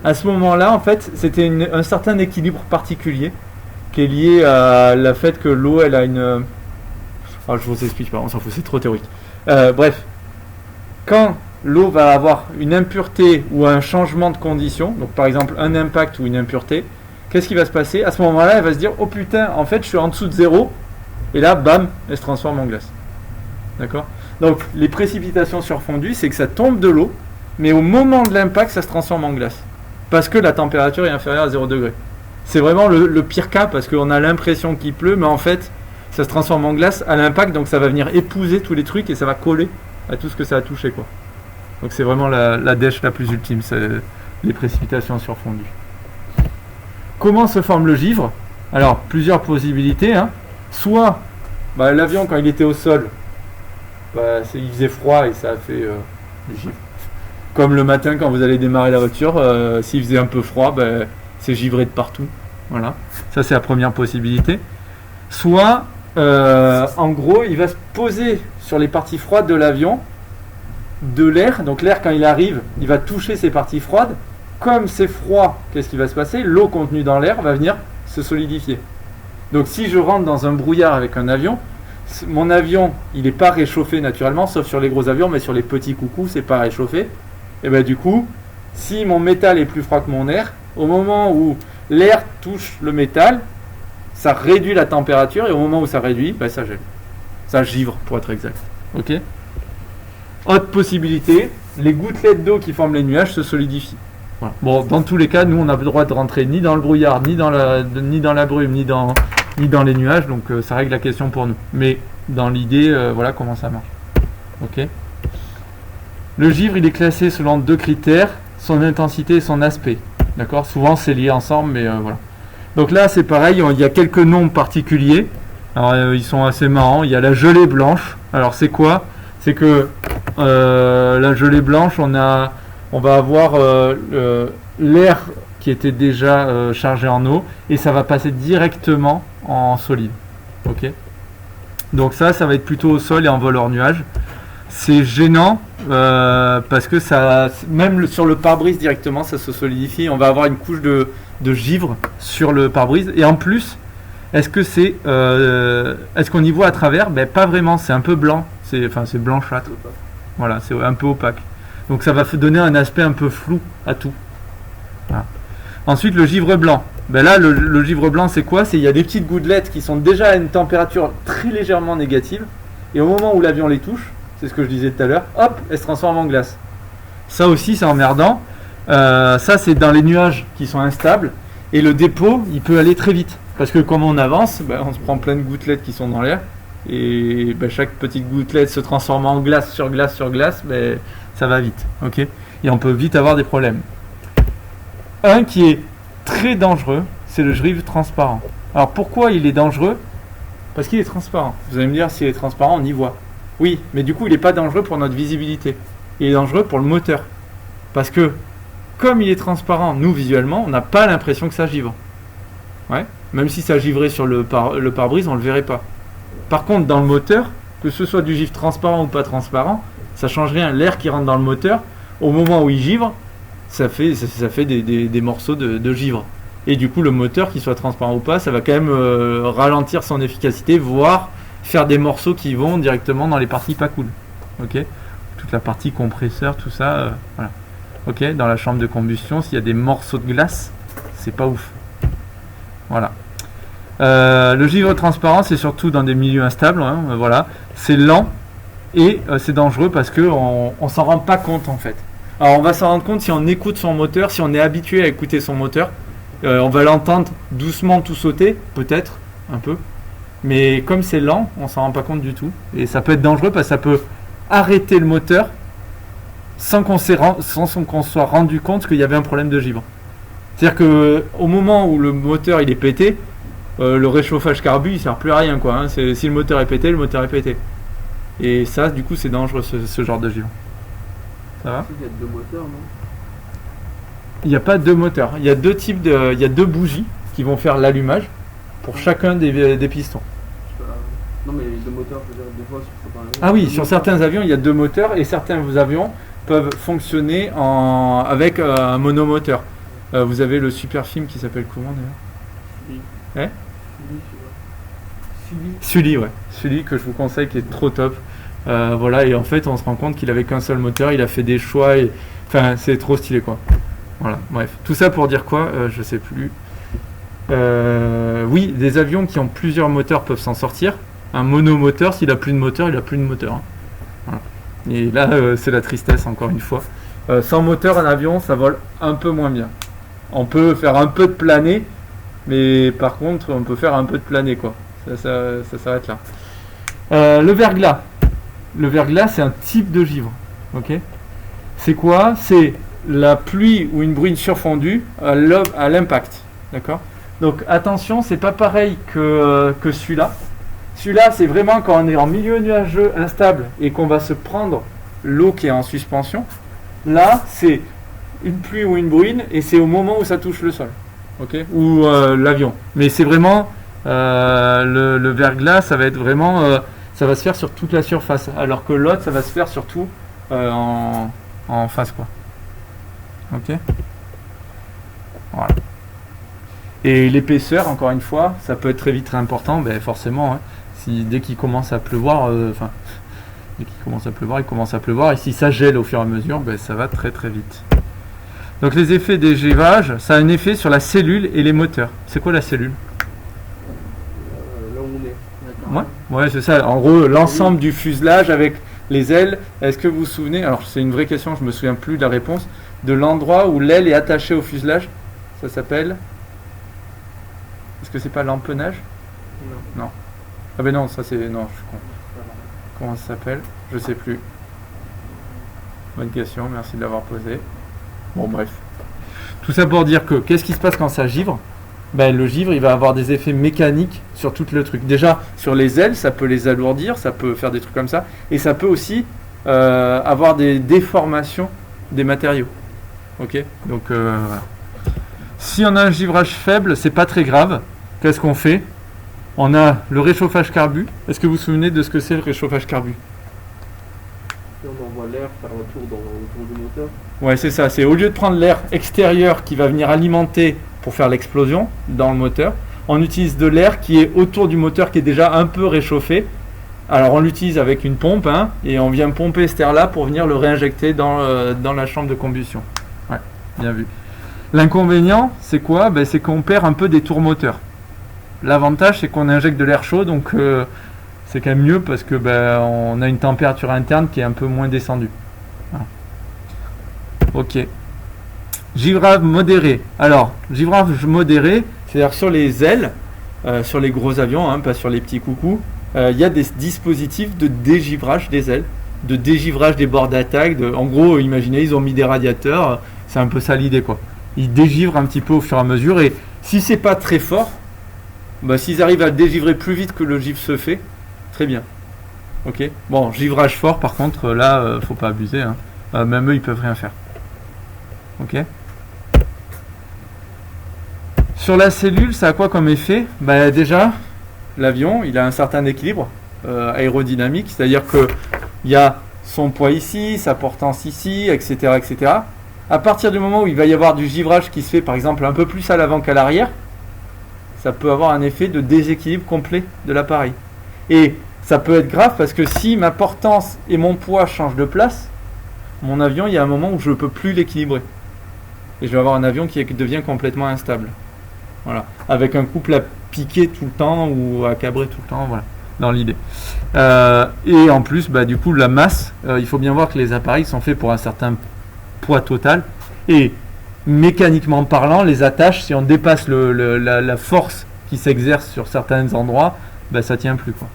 Speaker 1: À ce moment-là, en fait, c'était un certain équilibre particulier qui est lié à la fait que l'eau, elle a une... Alors, je vous explique pas, on s'en fout, c'est trop théorique. Bref, quand l'eau va avoir une impureté ou un changement de condition, donc par exemple un impact ou une impureté, qu'est-ce qui va se passer? À ce moment-là, elle va se dire, oh putain, en fait, je suis en dessous de 0, et là, bam, elle se transforme en glace. D'accord? Donc, les précipitations surfondues, c'est que ça tombe de l'eau, mais au moment de l'impact, ça se transforme en glace. Parce que la température est inférieure à 0 degré. C'est vraiment le pire cas, parce qu'on a l'impression qu'il pleut, mais en fait, ça se transforme en glace à l'impact, donc ça va venir épouser tous les trucs, et ça va coller à tout ce que ça a touché, quoi. Donc c'est vraiment la dèche la plus ultime. les précipitations surfondues. Comment se forme le givre? Alors, plusieurs possibilités. Hein. Soit, l'avion, quand il était au sol, il faisait froid et ça a fait du givre. Comme le matin, quand vous allez démarrer la voiture, s'il faisait un peu froid, c'est givré de partout. Voilà. Ça, c'est la première possibilité. Soit, en gros, il va se poser sur les parties froides de l'avion, de l'air. Donc l'air, quand il arrive, il va toucher ces parties froides. Comme c'est froid, qu'est-ce qui va se passer? L'eau contenue dans l'air va venir se solidifier. Donc si je rentre dans un brouillard avec un avion, mon avion, il n'est pas réchauffé naturellement, sauf sur les gros avions, mais sur les petits coucous, c'est pas réchauffé. Et du coup, si mon métal est plus froid que mon air, au moment où l'air touche le métal, ça réduit la température, et au moment où ça réduit, ça gèle. Ça givre, pour être exact. Ok? Autre possibilité, les gouttelettes d'eau qui forment les nuages se solidifient. Voilà. Bon, dans tous les cas, nous, on n'a pas le droit de rentrer ni dans le brouillard, ni dans la brume, ni dans les nuages, donc ça règle la question pour nous. Mais dans l'idée, voilà comment ça marche. Ok. Le givre, il est classé selon 2 critères, son intensité et son aspect. D'accord? Souvent, c'est lié ensemble, mais voilà. Donc là, c'est pareil, il y a quelques noms particuliers. Alors, ils sont assez marrants. Il y a la gelée blanche. Alors, c'est quoi? C'est que la gelée blanche, on va avoir l'air qui était déjà chargé en eau et ça va passer directement en solide. Ok. Donc ça va être plutôt au sol et en vol hors nuage. C'est gênant parce que ça, même sur le pare-brise directement, ça se solidifie. On va avoir une couche de givre sur le pare-brise et en plus, est-ce qu'on y voit à travers? Pas vraiment. C'est un peu blanc. C'est blanchâtre. Voilà, c'est un peu opaque. Donc ça va donner un aspect un peu flou à tout. Voilà. Ensuite, le givre blanc. Là, le givre blanc, c'est quoi? Il y a des petites gouttelettes qui sont déjà à une température très légèrement négative. Et au moment où l'avion les touche, c'est ce que je disais tout à l'heure, hop, elles se transforment en glace. Ça aussi, c'est emmerdant. Ça, c'est dans les nuages qui sont instables. Et le dépôt, il peut aller très vite. Parce que comme on avance, on se prend plein de gouttelettes qui sont dans l'air. Et chaque petite gouttelette se transforme en glace sur glace sur glace, ça va vite. Ok. Et on peut vite avoir des problèmes. Un qui est très dangereux, c'est le givre transparent. Alors pourquoi il est dangereux? Parce qu'il est transparent. Vous allez me dire, s'il est transparent, on y voit. Oui, mais du coup, il n'est pas dangereux pour notre visibilité. Il est dangereux pour le moteur. Parce que, comme il est transparent, nous, visuellement, on n'a pas l'impression que ça givre. Ouais. Même si ça givrait sur le pare-brise, on ne le verrait pas. Par contre, dans le moteur, que ce soit du givre transparent ou pas transparent, ça ne change rien. L'air qui rentre dans le moteur, au moment où il givre, ça fait des morceaux de givre. Et du coup, le moteur, qu'il soit transparent ou pas, ça va quand même ralentir son efficacité, voire faire des morceaux qui vont directement dans les parties pas cool. Ok. Toute la partie compresseur, tout ça, voilà. Ok. Dans la chambre de combustion, s'il y a des morceaux de glace, c'est pas ouf. Voilà. Le givre transparent, c'est surtout dans des milieux instables. Hein, voilà. C'est lent et c'est dangereux parce que on s'en rend pas compte en fait. Alors on va s'en rendre compte si on écoute son moteur, si on est habitué à écouter son moteur. On va l'entendre doucement tout sauter, peut-être un peu. Mais comme c'est lent, on s'en rend pas compte du tout. Et ça peut être dangereux parce que ça peut arrêter le moteur sans qu'on soit rendu compte qu'il y avait un problème de givre. C'est-à-dire qu'au moment où le moteur il est pété, le réchauffage carbu il sert plus à rien quoi. Hein. Si le moteur est pété, le moteur est pété. Et ça, du coup, c'est dangereux ce genre de givre. Ça va ?
Speaker 2: Il y a 2 moteurs, non ?
Speaker 1: Il n'y a pas 2 moteurs. Il y a 2 types il y a 2 bougies qui vont faire l'allumage pour chacun des pistons.
Speaker 2: Non mais 2 moteurs, je veux dire, des fois sur certains avions.
Speaker 1: Ah oui, sur certains avions, il y a 2 moteurs et certains avions peuvent fonctionner avec un monomoteur. Vous avez le super film qui s'appelle comment d'ailleurs ? Sully, ouais. Sully que je vous conseille, qui est trop top. Voilà, et en fait, on se rend compte qu'il avait qu'un seul moteur, il a fait des choix, enfin, c'est trop stylé quoi. Voilà, bref. Tout ça pour dire quoi ? Je sais plus. Oui, des avions qui ont plusieurs moteurs peuvent s'en sortir. Un monomoteur, s'il a plus de moteur, il a plus de moteur. Hein. Voilà. Et là, c'est la tristesse encore une fois. Sans moteur, un avion, ça vole un peu moins bien. On peut faire un peu de planer, mais par contre, on peut faire un peu de planer quoi. Ça s'arrête là. Le verglas. Le verglas, c'est un type de givre. Ok. C'est quoi ? C'est la pluie ou une bruine surfondue à l'impact. D'accord? Donc attention, c'est pas pareil que celui-là. Celui-là, c'est vraiment quand on est en milieu nuageux instable et qu'on va se prendre l'eau qui est en suspension. Là, c'est une pluie ou une bruine et c'est au moment où ça touche le sol. Ok? Ou l'avion. Mais c'est vraiment le verglas, ça va être vraiment ça va se faire sur toute la surface, alors que l'autre, ça va se faire surtout en face, quoi. Ok? Voilà. Et l'épaisseur, encore une fois, ça peut être très vite très important, ben forcément, hein, dès qu'il commence à pleuvoir, dès qu'il commence à pleuvoir, il commence à pleuvoir, et si ça gèle au fur et à mesure, ben ça va très très vite. Donc les effets des givrages, ça a un effet sur la cellule et les moteurs. C'est quoi la cellule?
Speaker 2: Là où on est. D'accord.
Speaker 1: Ouais, c'est ça. En gros, l'ensemble du fuselage avec les ailes. Est-ce que vous vous souvenez, alors c'est une vraie question, je me souviens plus de la réponse, de l'endroit où l'aile est attachée au fuselage? Ça s'appelle... Est-ce que c'est pas l'empennage? Non. Ah ben non, ça c'est... Non, je suis con. Comment ça s'appelle? Je sais plus. Bonne question, merci de l'avoir posée. Bon, bref. Tout ça pour dire que, qu'est-ce qui se passe quand ça givre? Ben, le givre, il va avoir des effets mécaniques sur tout le truc. Déjà, sur les ailes, ça peut les alourdir, ça peut faire des trucs comme ça. Et ça peut aussi avoir des déformations des matériaux. Ok? Donc, voilà. Si on a un givrage faible, c'est pas très grave. Qu'est-ce qu'on fait? On a le réchauffage carbu. Est-ce que vous vous souvenez de ce que c'est le réchauffage carbu?
Speaker 2: Et on envoie l'air faire un tour autour du moteur.
Speaker 1: Ouais, c'est ça. C'est au lieu de prendre l'air extérieur qui va venir alimenter pour faire l'explosion dans le moteur, on utilise de l'air qui est autour du moteur qui est déjà un peu réchauffé. Alors on l'utilise avec une pompe, hein, et on vient pomper cet air-là pour venir le réinjecter dans la chambre de combustion. Ouais, bien vu. L'inconvénient, c'est quoi? Ben, c'est qu'on perd un peu des tours moteurs. L'avantage, c'est qu'on injecte de l'air chaud, donc c'est quand même mieux parce que ben, on a une température interne qui est un peu moins descendue. Voilà. Ok. Givrage modéré. Alors, givrage modéré, c'est-à-dire sur les ailes, sur les gros avions, hein, pas sur les petits coucous, il y a des dispositifs de dégivrage des ailes, de dégivrage des bords d'attaque. En gros, imaginez, ils ont mis des radiateurs, c'est un peu ça l'idée, quoi. Ils dégivrent un petit peu au fur et à mesure, et si c'est pas très fort, bah, s'ils arrivent à le dégivrer plus vite que le givre se fait, très bien. Ok. Bon, givrage fort, par contre, là, faut pas abuser, hein. Même eux, ils peuvent rien faire. Ok. Sur la cellule, ça a quoi comme effet? Bah, déjà, l'avion, il a un certain équilibre aérodynamique, c'est-à-dire que il y a son poids ici, sa portance ici, etc., etc. À partir du moment où il va y avoir du givrage qui se fait, par exemple, un peu plus à l'avant qu'à l'arrière, ça peut avoir un effet de déséquilibre complet de l'appareil. Et ça peut être grave parce que si ma portance et mon poids changent de place, mon avion, il y a un moment où je ne peux plus l'équilibrer. Et je vais avoir un avion qui devient complètement instable. Voilà. Avec un couple à piquer tout le temps ou à cabrer tout le temps, voilà, dans l'idée. Et en plus, bah, du coup, la masse, il faut bien voir que les appareils sont faits pour un certain poids total. Et mécaniquement parlant, les attaches, si on dépasse la force qui s'exerce sur certains endroits, bah, ça tient plus, quoi.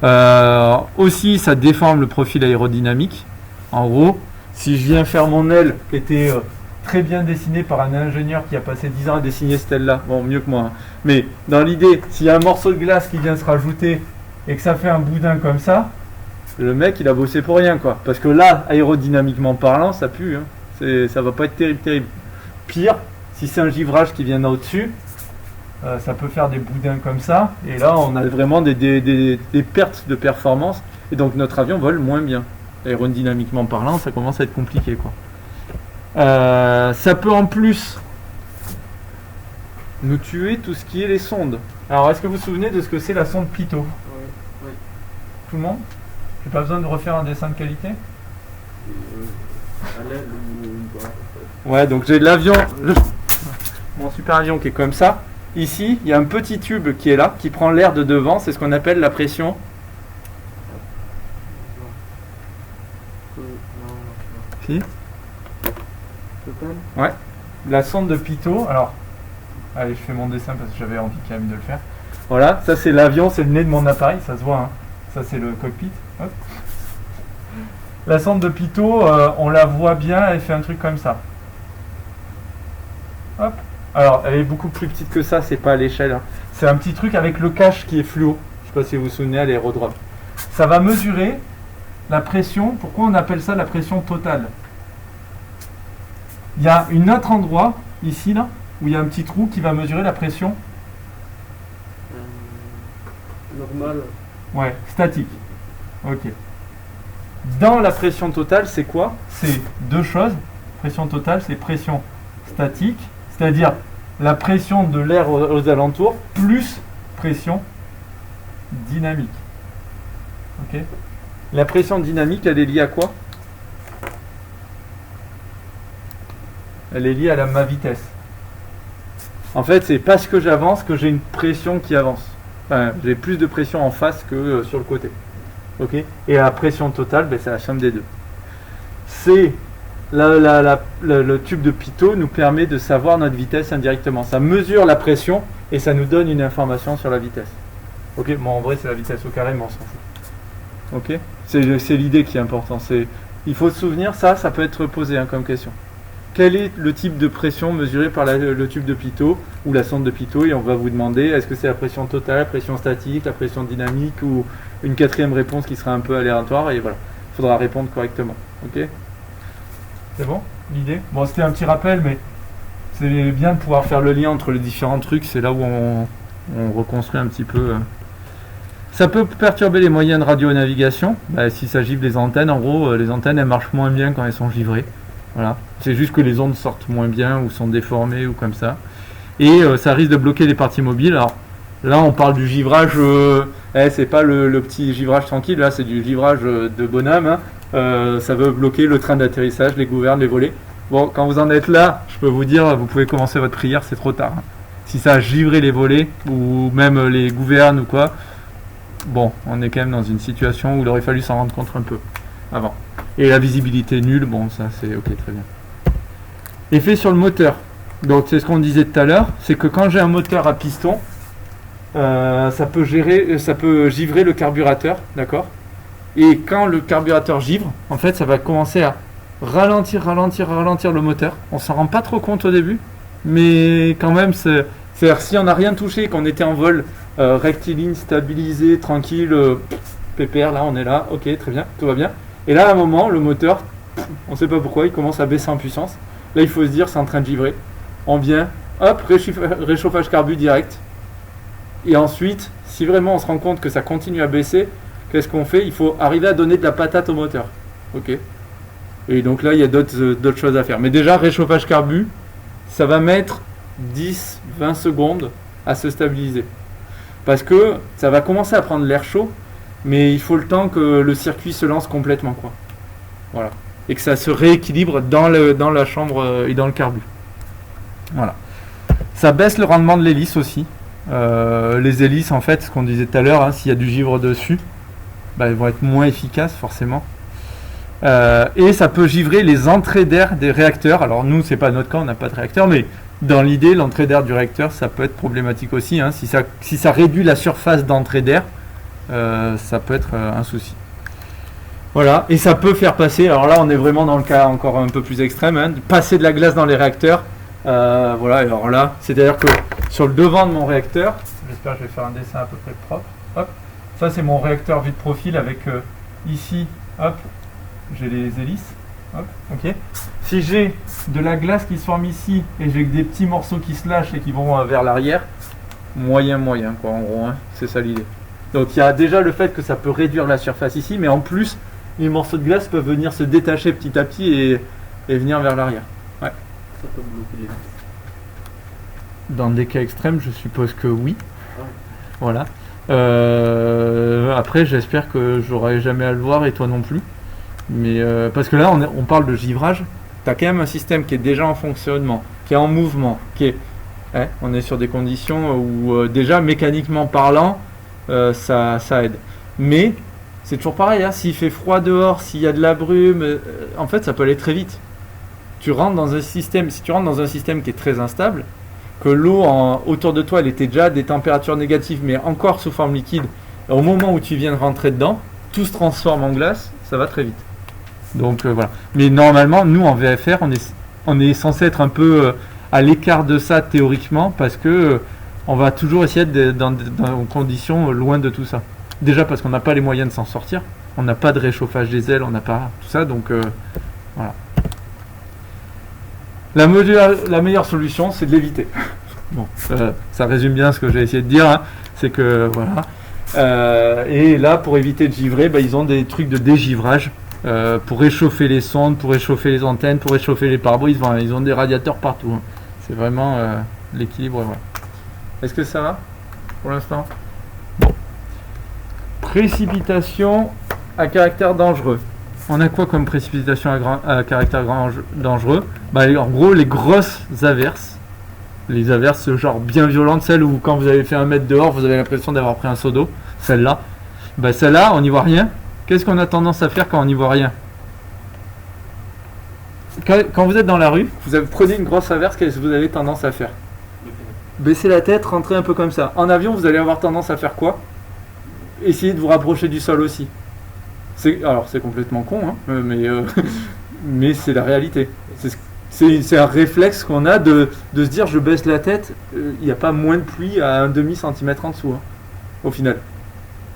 Speaker 1: Ouais. Aussi, ça déforme le profil aérodynamique. En gros, si je viens faire mon aile qui était très bien dessinée par un ingénieur qui a passé 10 ans à dessiner cette aile-là, bon, mieux que moi, hein. Mais dans l'idée, s'il y a un morceau de glace qui vient se rajouter et que ça fait un boudin comme ça, le mec, il a bossé pour rien, quoi. Parce que là, aérodynamiquement parlant, ça pue, hein. Ça va pas être terrible. Pire, si c'est un givrage qui vient au-dessus, ça peut faire des boudins comme ça. Et là, on a vraiment des pertes de performance. Et donc, notre avion vole moins bien. Aérodynamiquement parlant, ça commence à être compliqué, quoi. Ça peut en plus nous tuer tout ce qui est les sondes. Alors, est-ce que vous vous souvenez de ce que c'est la sonde Pitot?
Speaker 2: Oui.
Speaker 1: Tout le monde? J'ai pas besoin de refaire un dessin de qualité?
Speaker 2: À l'aile ou pas, en fait.
Speaker 1: Ouais, donc j'ai l'avion, mon super avion qui est comme ça. Ici, il y a un petit tube qui est là, qui prend l'air de devant, c'est ce qu'on appelle la pression. Si?
Speaker 2: Total.
Speaker 1: Ouais, la sonde de Pitot. Alors, allez, je fais mon dessin parce que j'avais envie quand même de le faire. Voilà, ça c'est l'avion, c'est le nez de mon appareil, ça se voit, hein. Ça c'est le cockpit. Hop. La sonde de Pitot, on la voit bien, elle fait un truc comme ça. Hop. Alors, elle est beaucoup plus petite que ça, c'est pas à l'échelle. Hein. C'est un petit truc avec le cache qui est fluo. Je sais pas si vous vous souvenez à l'aérodrome. Ça va mesurer la pression. Pourquoi on appelle ça la pression totale? Il y a un autre endroit, ici, là, où il y a un petit trou qui va mesurer la pression.
Speaker 2: Normal.
Speaker 1: Ouais, statique. Ok. Dans la pression totale, c'est quoi? C'est deux choses. Pression totale, c'est pression statique, c'est-à-dire la pression de l'air aux alentours, plus pression dynamique. Ok. La pression dynamique, elle est liée à quoi? Elle est liée à ma vitesse. En fait, c'est parce que j'avance que j'ai une pression qui avance. Enfin, j'ai plus de pression en face que sur le côté. Ok. Et la pression totale, ben, c'est la somme des deux. C'est le tube de Pitot nous permet de savoir notre vitesse indirectement. Ça mesure la pression et ça nous donne une information sur la vitesse. Ok. Bon, en vrai, c'est la vitesse au carré, mais on s'en fout. Ok. C'est l'idée qui est importante. Il faut se souvenir, ça peut être posé hein, comme question. Quel est le type de pression mesuré par le tube de Pitot ou la sonde de Pitot? Et on va vous demander, est-ce que c'est la pression totale, la pression statique, la pression dynamique ou une quatrième réponse qui sera un peu aléatoire. Et voilà, il faudra répondre correctement. Ok. C'est bon l'idée? Bon, c'était un petit rappel, mais c'est bien de pouvoir faire le lien entre les différents trucs. C'est là où on reconstruit un petit peu. Ça peut perturber les moyens de radionavigation. S'il s'agit des antennes, en gros, les antennes elles marchent moins bien quand elles sont givrées. Voilà. C'est juste que les ondes sortent moins bien ou sont déformées ou comme ça. Et ça risque de bloquer les parties mobiles. Alors là, on parle du givrage. C'est pas le petit givrage tranquille. Là, c'est du givrage de bonhomme. Hein. Ça veut bloquer le train d'atterrissage, les gouvernes, les volets. Bon, quand vous en êtes là, je peux vous dire, vous pouvez commencer votre prière, c'est trop tard. Hein. Si ça a givré les volets ou même les gouvernes ou quoi, bon, on est quand même dans une situation où il aurait fallu s'en rendre compte un peu avant. Et la visibilité nulle, bon, ça c'est ok, très bien. Effet sur le moteur. Donc c'est ce qu'on disait tout à l'heure, c'est que quand j'ai un moteur à piston, ça peut givrer le carburateur, d'accord? Et quand le carburateur givre, en fait, ça va commencer à ralentir le moteur. On s'en rend pas trop compte au début, mais quand même, c'est-à-dire si on n'a rien touché, qu'on était en vol rectiligne, stabilisé, tranquille, pépère, là on est là, ok, très bien, tout va bien. Et là, à un moment, le moteur, on ne sait pas pourquoi, il commence à baisser en puissance. Là, il faut se dire, c'est en train de givrer. On vient, hop, réchauffage carbu direct. Et ensuite, si vraiment on se rend compte que ça continue à baisser, qu'est-ce qu'on fait? Il faut arriver à donner de la patate au moteur. Ok. Et donc là, il y a d'autres choses à faire. Mais déjà, réchauffage carbu, ça va mettre 10-20 secondes à se stabiliser. Parce que ça va commencer à prendre l'air chaud, mais il faut le temps que le circuit se lance complètement, quoi. Voilà. Et que ça se rééquilibre dans la chambre et dans le carbu. Voilà. Ça baisse le rendement de l'hélice aussi. Les hélices, en fait, ce qu'on disait tout à l'heure, hein, s'il y a du givre dessus, elles vont être moins efficaces, forcément. Et ça peut givrer les entrées d'air des réacteurs. Alors nous, c'est pas notre cas, on n'a pas de réacteur, mais dans l'idée, l'entrée d'air du réacteur, ça peut être problématique aussi. Hein. Si ça réduit la surface d'entrée d'air, ça peut être un souci. Voilà, et ça peut faire passer, alors là on est vraiment dans le cas encore un peu plus extrême, hein, passer de la glace dans les réacteurs. Voilà, alors là, c'est-à-dire que sur le devant de mon réacteur, j'espère que je vais faire un dessin à peu près propre. Hop, ça c'est mon réacteur vide profil avec ici, hop, j'ai les hélices. Hop, ok. Si j'ai de la glace qui se forme ici et j'ai des petits morceaux qui se lâchent et qui vont vers l'arrière, moyen quoi, en gros, hein, c'est ça l'idée. Donc il y a déjà le fait que ça peut réduire la surface ici, mais en plus les morceaux de glace peuvent venir se détacher petit à petit et venir vers l'arrière. Ouais.
Speaker 2: Ça peut bloquer les vis.
Speaker 1: Dans des cas extrêmes, je suppose que oui.
Speaker 2: Ouais.
Speaker 1: Voilà. Après, j'espère que j'aurai jamais à le voir et toi non plus. Mais parce que là, on parle de givrage. Tu as quand même un système qui est déjà en fonctionnement, qui est en mouvement, on est sur des conditions où déjà mécaniquement parlant, ça aide. Mais c'est toujours pareil, hein, s'il fait froid dehors, s'il y a de la brume, en fait ça peut aller très vite. Si tu rentres dans un système qui est très instable, que l'eau autour de toi elle était déjà à des températures négatives mais encore sous forme liquide, au moment où tu viens de rentrer dedans, tout se transforme en glace, ça va très vite. Donc voilà. Mais normalement, nous en VFR, on est censé être un peu à l'écart de ça théoriquement parce que on va toujours essayer d'être dans des conditions loin de tout ça. Déjà parce qu'on n'a pas les moyens de s'en sortir, on n'a pas de réchauffage des ailes, on n'a pas tout ça, donc voilà. La meilleure solution, c'est de l'éviter. Bon, ça résume bien ce que j'ai essayé de dire, hein. C'est que voilà. Et là, pour éviter de givrer, ils ont des trucs de dégivrage pour réchauffer les sondes, pour réchauffer les antennes, pour réchauffer les pare-brise. Ils ont des radiateurs partout, hein. C'est vraiment l'équilibre. Voilà. Est-ce que ça va pour l'instant? Bon. Précipitation à caractère dangereux. On a quoi comme précipitation à caractère dangereux? En gros, les grosses averses. Les averses genre bien violentes, celles où quand vous avez fait 1 mètre dehors, vous avez l'impression d'avoir pris un seau d'eau. Celle-là. Celle-là, on n'y voit rien. Qu'est-ce qu'on a tendance à faire quand on n'y voit rien? Quand vous êtes dans la rue, prenez une grosse averse, qu'est-ce que vous avez tendance à faire? Baisser la tête, rentrer un peu comme ça. En avion, vous allez avoir tendance à faire quoi? Essayer de vous rapprocher du sol aussi. Alors, c'est complètement con, hein, mais c'est la réalité. C'est un réflexe qu'on a de se dire je baisse la tête, il n'y a pas moins de pluie à un demi-centimètre en dessous, hein, au final.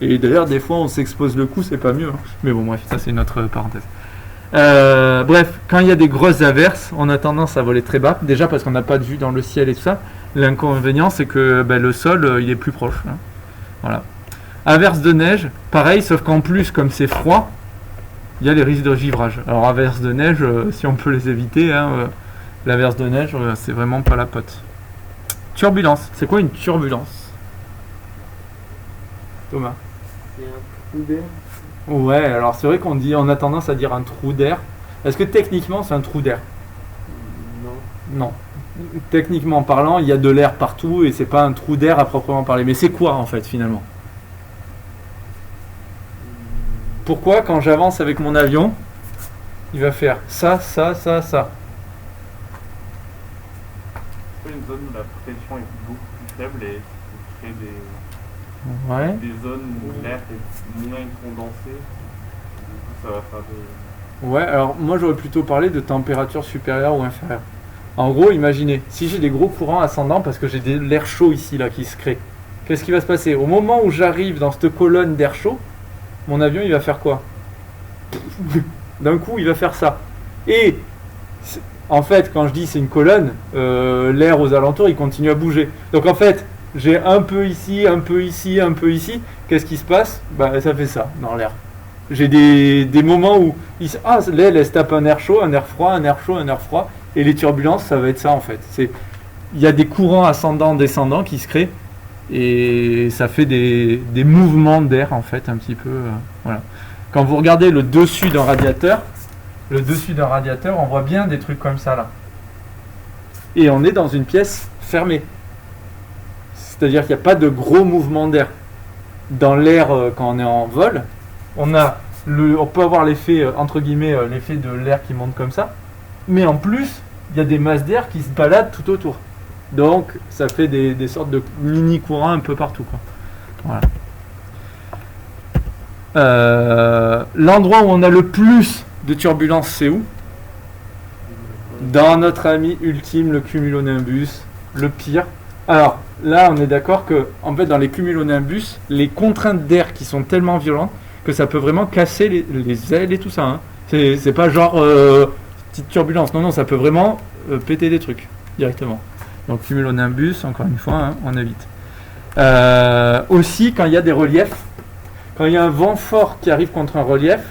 Speaker 1: Et d'ailleurs, des fois, on s'expose le cou, c'est pas mieux. Hein. Mais bon, bref, ça c'est une autre parenthèse. Bref, quand il y a des grosses averses, on a tendance à voler très bas. Déjà parce qu'on n'a pas de vue dans le ciel et tout ça. L'inconvénient, c'est que le sol, il est plus proche. Hein. Voilà. Averse de neige, pareil, sauf qu'en plus, comme c'est froid, il y a les risques de givrage. Alors, averse de neige, si on peut les éviter, hein, l'averse de neige, c'est vraiment pas la pote. Turbulence. C'est quoi une turbulence, Thomas?
Speaker 2: C'est un trou d'air.
Speaker 1: Ouais, alors c'est vrai on a tendance à dire un trou d'air. Est-ce que techniquement c'est un trou d'air? Non. Techniquement parlant, il y a de l'air partout et c'est pas un trou d'air à proprement parler. Mais c'est quoi en fait finalement? Pourquoi quand j'avance avec mon avion, il va faire ça?
Speaker 3: C'est une zone où la pression est beaucoup plus faible et ça crée des zones où l'air est moins condensé. Du coup, ça va faire des...
Speaker 1: Ouais, alors moi j'aurais plutôt parlé de température supérieure ou inférieure. En gros, imaginez, si j'ai des gros courants ascendants parce que j'ai de l'air chaud ici là qui se crée, qu'est-ce qui va se passer? Au moment où j'arrive dans cette colonne d'air chaud, mon avion il va faire quoi? D'un coup il va faire ça. Et en fait quand je dis c'est une colonne, l'air aux alentours il continue à bouger. Donc en fait j'ai un peu ici, un peu ici, un peu ici. Qu'est-ce qui se passe? Ça fait ça dans l'air. J'ai des moments où l'aile elle se tape un air chaud, un air froid, un air chaud, un air froid. Et les turbulences ça va être ça en fait. Il y a des courants ascendants, descendants qui se créent. Et ça fait des mouvements d'air en fait un petit peu voilà. Quand vous regardez le dessus d'un radiateur, on voit bien des trucs comme ça là. Et on est dans une pièce fermée. C'est-à-dire qu'il n'y a pas de gros mouvements d'air. Dans l'air quand on est en vol, on peut avoir l'effet entre guillemets l'effet de l'air qui monte comme ça, mais en plus il y a des masses d'air qui se baladent tout autour. Donc, ça fait des sortes de mini-courants un peu partout, quoi. Voilà. L'endroit où on a le plus de turbulences, c'est où? Dans notre ami ultime, le cumulonimbus, le pire. Alors, là, on est d'accord que, en fait, dans les cumulonimbus, les contraintes d'air qui sont tellement violentes que ça peut vraiment casser les ailes et tout ça. Hein. C'est pas genre petite turbulence. Non, ça peut vraiment péter des trucs directement. Donc cumulonimbus, encore une fois, hein, on évite. Aussi, quand il y a des reliefs, quand il y a un vent fort qui arrive contre un relief,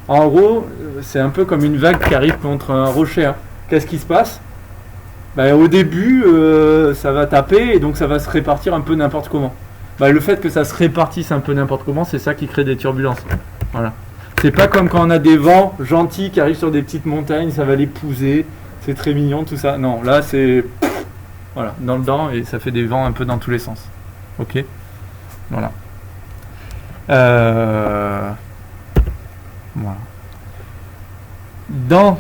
Speaker 1: en gros, c'est un peu comme une vague qui arrive contre un rocher. Hein. Qu'est-ce qui se passe? Au début, ça va taper et donc ça va se répartir un peu n'importe comment. Le fait que ça se répartisse un peu n'importe comment, c'est ça qui crée des turbulences. Voilà. C'est pas comme quand on a des vents gentils qui arrivent sur des petites montagnes, ça va l'épouser, c'est très mignon tout ça. Non, là c'est... Voilà, dans le dent et ça fait des vents un peu dans tous les sens. Ok. Voilà. Voilà. Dans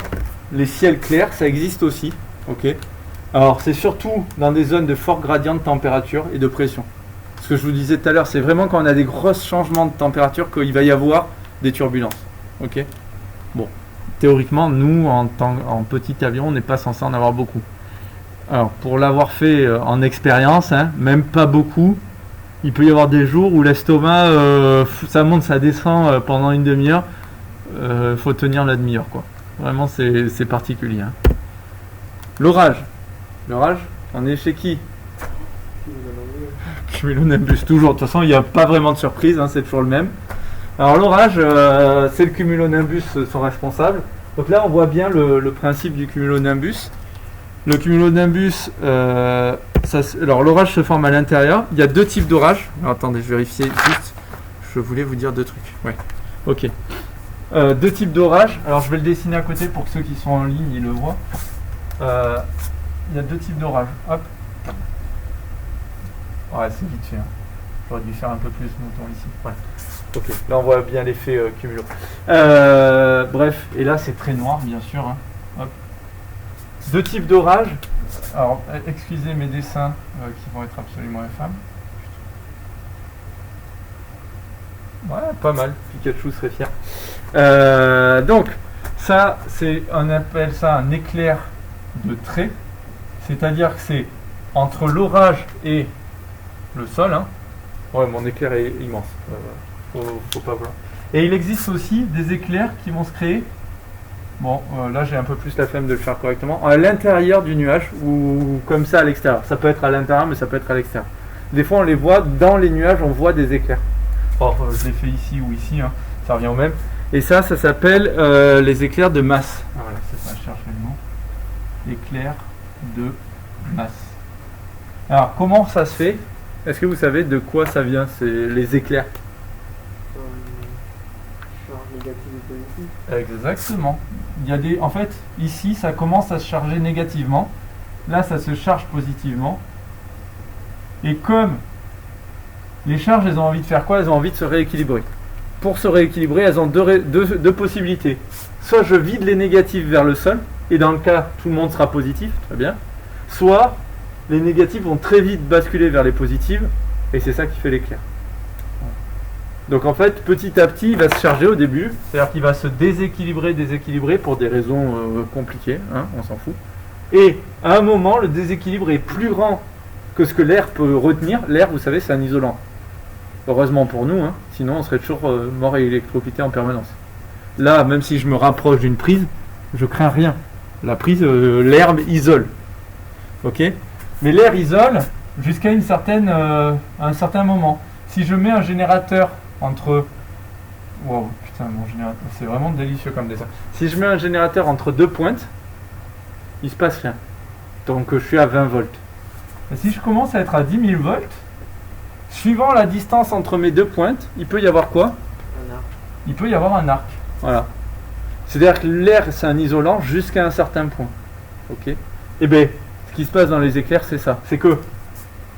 Speaker 1: les ciels clairs, ça existe aussi. Ok. Alors c'est surtout dans des zones de fort gradient de température et de pression. Ce que je vous disais tout à l'heure, c'est vraiment quand on a des gros changements de température qu'il va y avoir des turbulences. Ok. Bon. théoriquement, nous, en petit avion, on n'est pas censé en avoir beaucoup. Alors, pour l'avoir fait en expérience, hein, même pas beaucoup, il peut y avoir des jours où l'estomac, ça monte, ça descend pendant une demi-heure. Faut tenir la demi-heure, quoi. Vraiment, c'est particulier. Hein. L'orage. L'orage, on est chez qui? Cumulonimbus, toujours. De toute façon, il n'y a pas vraiment de surprise, hein, c'est toujours le même. Alors l'orage, c'est le cumulonimbus son responsable. Donc là, on voit bien le principe du cumulonimbus. Le cumulonimbus, alors l'orage se forme à l'intérieur. Il y a deux types d'orage. Alors attendez, je vérifie juste. Je voulais vous dire deux trucs. Ouais. Ok. Deux types d'orage. Alors je vais le dessiner à côté pour que ceux qui sont en ligne ils le voient. Il y a deux types d'orage. Hop. Ouais, c'est vite fait. Hein. J'aurais dû faire un peu plus mouton ici. Ouais. Ok. Là on voit bien l'effet cumulo. Bref. Et là c'est très noir, bien sûr. Hein. Hop. Deux types d'orage. Alors, excusez mes dessins qui vont être absolument infâmes. Ouais, pas mal. Pikachu serait fier. Donc, ça, on appelle ça un éclair de trait. C'est-à-dire que c'est entre l'orage et le sol. Hein. Ouais, mon éclair est immense. Faut pas vouloir. Et il existe aussi des éclairs qui vont se créer. Bon, là j'ai un peu plus la flemme de le faire correctement. À l'intérieur du nuage ou comme ça à l'extérieur. Ça peut être à l'intérieur, mais ça peut être à l'extérieur. Des fois, on les voit dans les nuages, on voit des éclairs. Or, je l'ai fait ici ou ici, hein, ça revient au même. Et ça s'appelle les éclairs de masse. Ah, voilà, c'est ça, je cherche le mot. Éclairs de masse. Alors, comment ça se fait? Est-ce que vous savez de quoi ça vient, les éclairs?
Speaker 2: Charge négative et positive.
Speaker 1: Exactement. En fait, ici, ça commence à se charger négativement. Là, ça se charge positivement. Et comme les charges, elles ont envie de faire quoi? Elles ont envie de se rééquilibrer. Pour se rééquilibrer, elles ont deux possibilités. Soit je vide les négatifs vers le sol, et dans le cas, tout le monde sera positif, très bien. Soit les négatifs vont très vite basculer vers les positives, et c'est ça qui fait l'éclair. Donc en fait, petit à petit, il va se charger au début, c'est-à-dire qu'il va se déséquilibrer pour des raisons compliquées, hein, on s'en fout. Et à un moment, le déséquilibre est plus grand que ce que l'air peut retenir. L'air, vous savez, c'est un isolant. Heureusement pour nous, hein, sinon on serait toujours mort et électrocuté en permanence. Là, même si je me rapproche d'une prise, je crains rien. La prise, l'air isole. Ok? Mais l'air isole jusqu'à un certain moment. Si je mets un générateur entre... Wow, putain, mon générateur, c'est vraiment délicieux comme dessin. Si je mets un générateur entre deux pointes, il se passe rien. Donc je suis à 20 volts. Et si je commence à être à 10 000 volts, suivant la distance entre mes deux pointes, il peut y avoir quoi?
Speaker 2: Un arc.
Speaker 1: Il peut y avoir un arc. Voilà. C'est-à-dire que l'air, c'est un isolant jusqu'à un certain point. Ok? Et bien, ce qui se passe dans les éclairs, c'est ça. C'est que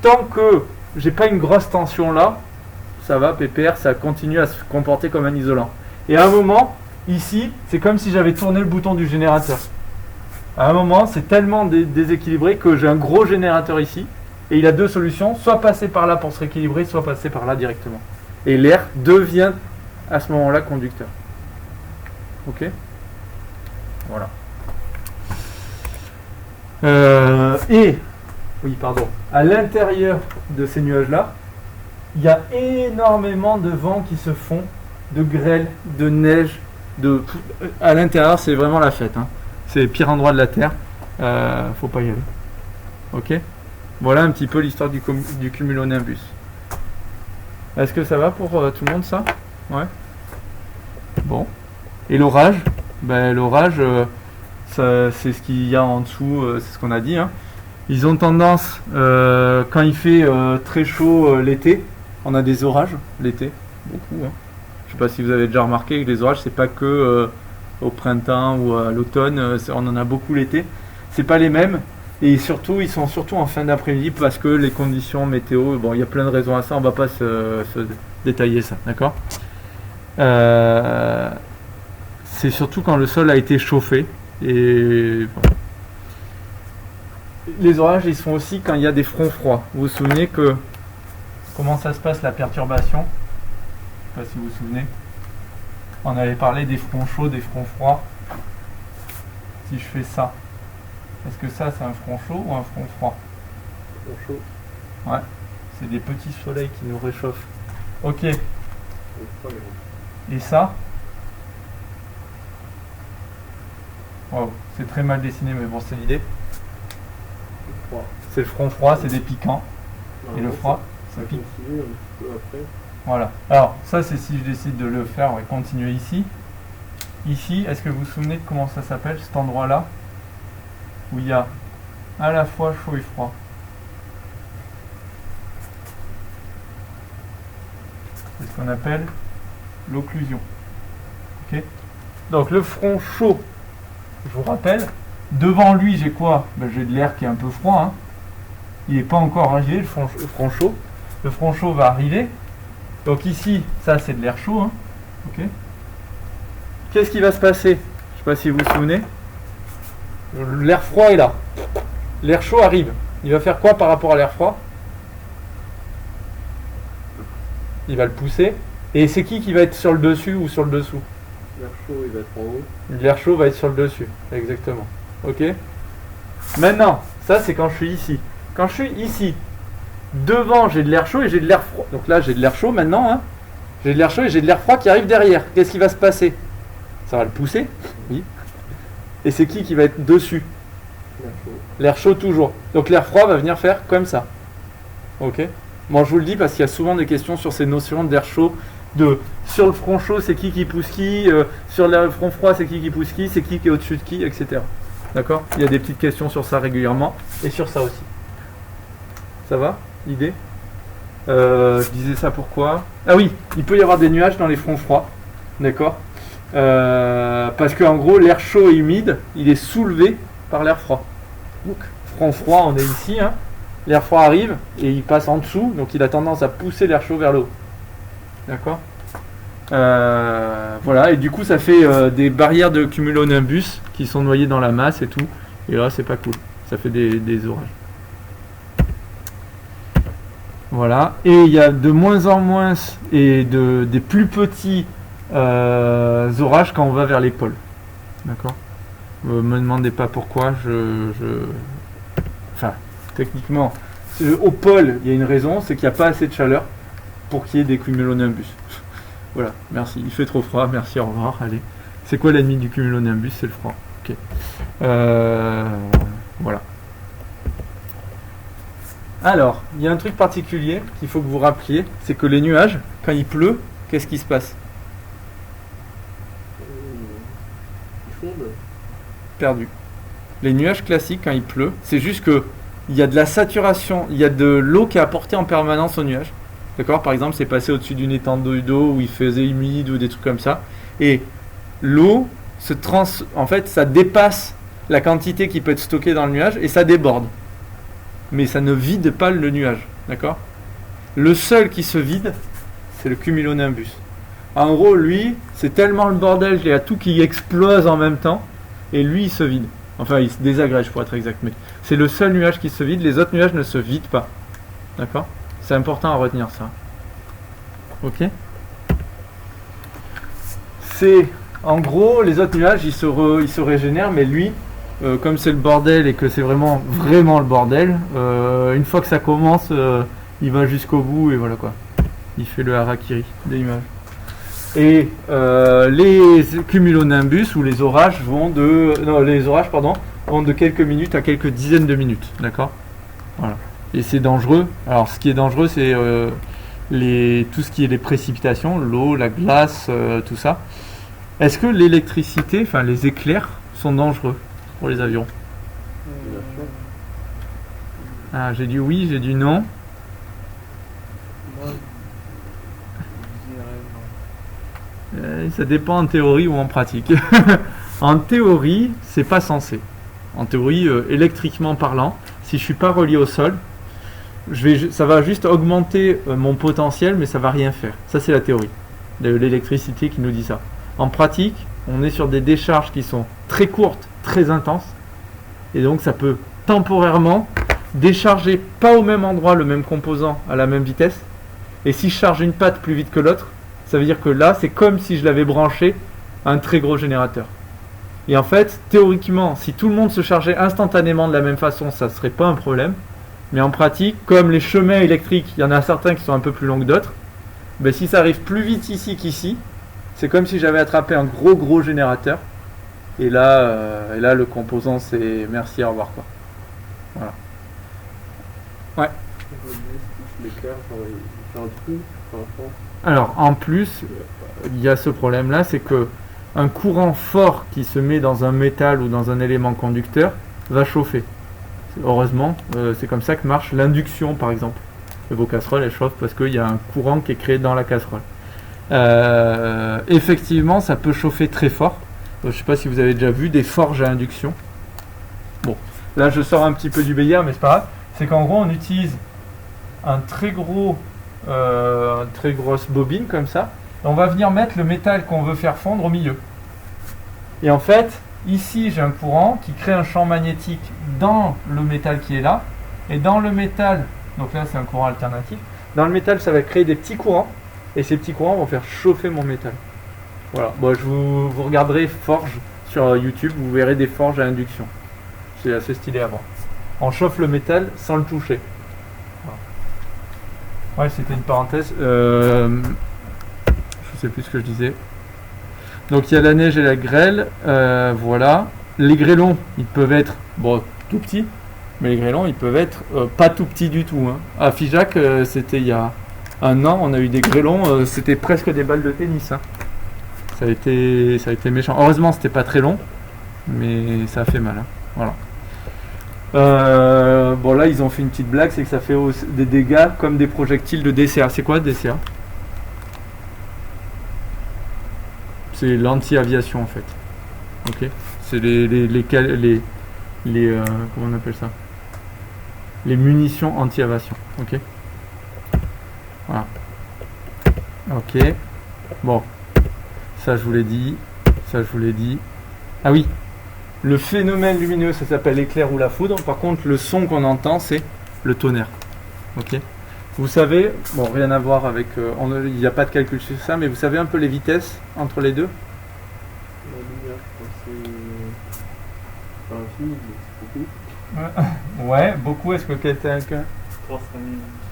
Speaker 1: tant que j'ai pas une grosse tension là, ça va, pépère, ça continue à se comporter comme un isolant. Et à un moment, ici, c'est comme si j'avais tourné le bouton du générateur. À un moment, c'est tellement déséquilibré que j'ai un gros générateur ici, et il a deux solutions, soit passer par là pour se rééquilibrer, soit passer par là directement. Et l'air devient à ce moment-là conducteur. Ok? Voilà. Oui, pardon. À l'intérieur de ces nuages-là, il y a énormément de vents qui se font, de grêle, de neige, à l'intérieur, c'est vraiment la fête. Hein. C'est le pire endroit de la Terre. Faut pas y aller. Ok? Voilà un petit peu l'histoire du cumulonimbus. Est-ce que ça va pour tout le monde, ça? Ouais. Bon. Et l'orage? Ben, l'orage, c'est ce qu'il y a en dessous, c'est ce qu'on a dit. Hein. Ils ont tendance, quand il fait très chaud l'été, on a des orages l'été, beaucoup. Hein. Je sais pas si vous avez déjà remarqué que les orages, c'est pas que au printemps ou à l'automne, on en a beaucoup l'été. C'est pas les mêmes. Et surtout, ils sont surtout en fin d'après-midi parce que les conditions météo, bon, il y a plein de raisons à ça, on va pas se détailler ça, d'accord? C'est surtout quand le sol a été chauffé. Et voilà. Les orages, ils sont aussi quand il y a des fronts froids. Vous vous souvenez que comment ça se passe la perturbation? Je ne sais pas si vous vous souvenez. On avait parlé des fronts chauds, des fronts froids. si je fais ça, est-ce que ça c'est un front chaud ou un front froid?
Speaker 2: Front chaud.
Speaker 1: Ouais, c'est des petits soleils qui nous réchauffent. Ok.
Speaker 2: Front froid, mais
Speaker 1: Et ça? Wow, c'est très mal dessiné, mais bon, c'est l'idée.
Speaker 2: froid.
Speaker 1: C'est le front froid, c'est des piquants. Et le froid,
Speaker 2: ça
Speaker 1: ça pique.
Speaker 2: continue un petit peu après.
Speaker 1: Voilà. Alors, ça, c'est si je décide de le faire, on va continuer ici. Ici, est-ce que vous vous souvenez de comment ça s'appelle, cet endroit-là, où il y a à la fois chaud et froid? C'est ce qu'on appelle l'occlusion. Ok. Donc, le front chaud, je vous rappelle, devant lui, j'ai quoi? Ben, j'ai de l'air qui est un peu froid. Hein. Il n'est pas encore arrivé, le front chaud. Le front chaud va arriver. Donc ici, ça c'est de l'air chaud. Hein. Okay. Qu'est-ce qui va se passer? Je ne sais pas si vous vous souvenez. L'air froid est là. L'air chaud arrive. Il va faire quoi par rapport à l'air froid? Il va le pousser. Et c'est qui va être sur le dessus ou sur le dessous?
Speaker 2: L'air chaud, il va être en haut.
Speaker 1: L'air chaud va être sur le dessus. Exactement. Ok. Maintenant, ça c'est quand je suis ici. Quand je suis ici, devant j'ai de l'air chaud et j'ai de l'air froid. Donc là j'ai de l'air chaud maintenant. Hein. J'ai de l'air chaud et j'ai de l'air froid qui arrive derrière. Qu'est-ce qui va se passer? Ça va le pousser. Oui. Et c'est qui va être dessus?
Speaker 2: L'air chaud.
Speaker 1: L'air chaud toujours. Donc l'air froid va venir faire comme ça. Ok. Bon, je vous le dis parce qu'il y a souvent des questions sur ces notions d'air chaud. Sur le front chaud, c'est qui pousse qui, sur le front froid, c'est qui pousse qui, c'est qui est au-dessus de qui, etc. D'accord? Il y a des petites questions sur ça régulièrement et sur ça aussi. Ça va? L'idée? Je disais ça pourquoi? Ah oui, il peut y avoir des nuages dans les fronts froids. D'accord? Parce qu'en gros, l'air chaud et humide, il est soulevé par l'air froid. Donc, front froid, on est ici. Hein. L'air froid arrive et il passe en dessous, donc il a tendance à pousser l'air chaud vers le haut. D'accord? Voilà, et du coup ça fait des barrières de cumulonimbus qui sont noyées dans la masse et tout. Et là c'est pas cool, ça fait des orages. Voilà, et il y a de moins en moins et des plus petits orages quand on va vers les pôles. D'accord? Me demandez pas pourquoi, enfin, techniquement, au pôle il y a une raison, c'est qu'il n'y a pas assez de chaleur pour qu'il y ait des cumulonimbus. Voilà, merci. Il fait trop froid, merci, au revoir. Allez. C'est quoi l'ennemi du cumulonimbus? C'est le froid. Ok. Voilà. Alors, il y a un truc particulier qu'il faut que vous rappeliez, c'est que les nuages, quand il pleut, qu'est-ce qui se passe?
Speaker 2: Ils fondent.
Speaker 1: Perdu. Les nuages classiques, quand il pleut, c'est juste que il y a de la saturation, il y a de l'eau qui est apportée en permanence au nuage. D'accord? Par exemple, c'est passé au-dessus d'une étendue d'eau où il faisait humide ou des trucs comme ça. Et l'eau, en fait, ça dépasse la quantité qui peut être stockée dans le nuage et ça déborde. Mais ça ne vide pas le nuage. D'accord? Le seul qui se vide, c'est le cumulonimbus. En gros, lui, c'est tellement le bordel, il y a tout qui explose en même temps. Et lui, il se vide. Enfin, il se désagrège pour être exact. Mais c'est le seul nuage qui se vide. Les autres nuages ne se vident pas. D'accord? C'est important à retenir ça. Ok? C'est en gros les autres nuages ils se régénèrent, mais lui, comme c'est le bordel et que c'est vraiment le bordel, une fois que ça commence, il va jusqu'au bout et voilà quoi. Il fait le harakiri des nuages. Et les cumulonimbus ou les orages vont de quelques minutes à quelques dizaines de minutes, d'accord? Voilà. Et c'est dangereux. Alors, ce qui est dangereux, c'est tout ce qui est les précipitations, l'eau, la glace, tout ça. Est-ce que l'électricité, enfin les éclairs, sont dangereux pour les avions? Ah, j'ai dit oui, j'ai dit non.
Speaker 2: Moi, je dirais non.
Speaker 1: Ça dépend en théorie ou en pratique. En théorie, c'est pas censé. En théorie, électriquement parlant, si je suis pas relié au sol, ça va juste augmenter mon potentiel, mais ça va rien faire. Ça, c'est la théorie de l'électricité qui nous dit ça. En pratique, on est sur des décharges qui sont très courtes, très intenses, et donc ça peut temporairement décharger pas au même endroit le même composant à la même vitesse. Et si je charge une patte plus vite que l'autre, ça veut dire que là, c'est comme si je l'avais branché à un très gros générateur. Et en fait, théoriquement, si tout le monde se chargeait instantanément de la même façon, ça ne serait pas un problème. Mais en pratique, comme les chemins électriques, il y en a certains qui sont un peu plus longs que d'autres, ben si ça arrive plus vite ici qu'ici, c'est comme si j'avais attrapé un gros générateur. Et là, le composant, c'est merci, au revoir, quoi. Voilà. Ouais. Alors, en plus, il y a ce problème-là, c'est que un courant fort qui se met dans un métal ou dans un élément conducteur va chauffer. Heureusement, c'est comme ça que marche l'induction, par exemple. Vos casseroles, elles chauffent parce qu'il y a un courant qui est créé dans la casserole. Effectivement, ça peut chauffer très fort. Je ne sais pas si vous avez déjà vu des forges à induction. Bon, là je sors un petit peu du bélier, mais c'est pas grave. C'est qu'en gros, on utilise une très grosse bobine comme ça. Et on va venir mettre le métal qu'on veut faire fondre au milieu. Et en fait, ici j'ai un courant qui crée un champ magnétique dans le métal qui est là. Et dans le métal, donc là c'est un courant alternatif, dans le métal ça va créer des petits courants. Et ces petits courants vont faire chauffer mon métal. Voilà, bon, vous regarderez forge sur YouTube, vous verrez des forges à induction. C'est assez stylé à voir. On chauffe le métal sans le toucher. Voilà. Ouais, c'était une parenthèse. Je sais plus ce que je disais. Donc il y a la neige et la grêle. Voilà. Les grêlons, ils peuvent être tout petits, mais les grêlons, ils peuvent être pas tout petits du tout. Hein. À Figeac, c'était il y a un an, on a eu des grêlons, c'était presque des balles de tennis. Hein. Ça a été méchant. Heureusement, c'était pas très long, mais ça a fait mal. Hein. Voilà. Bon, là, ils ont fait une petite blague, c'est que ça fait des dégâts comme des projectiles de DCA. C'est quoi DCA? C'est l'anti-aviation en fait. Ok. C'est comment on appelle ça? Les munitions anti-aviation. Ok. Voilà. Ok. Bon. Ça je vous l'ai dit. Ah oui. Le phénomène lumineux, ça s'appelle l'éclair ou la foudre. Par contre, le son qu'on entend, c'est le tonnerre. Ok. Vous savez, bon, rien à voir avec... il n'y a pas de calcul sur ça, mais vous savez un peu les vitesses entre les deux?
Speaker 2: La lumière, je pense que c'est... Enfin, beaucoup.
Speaker 1: Ouais, beaucoup. Est-ce que quelqu'un...
Speaker 3: 300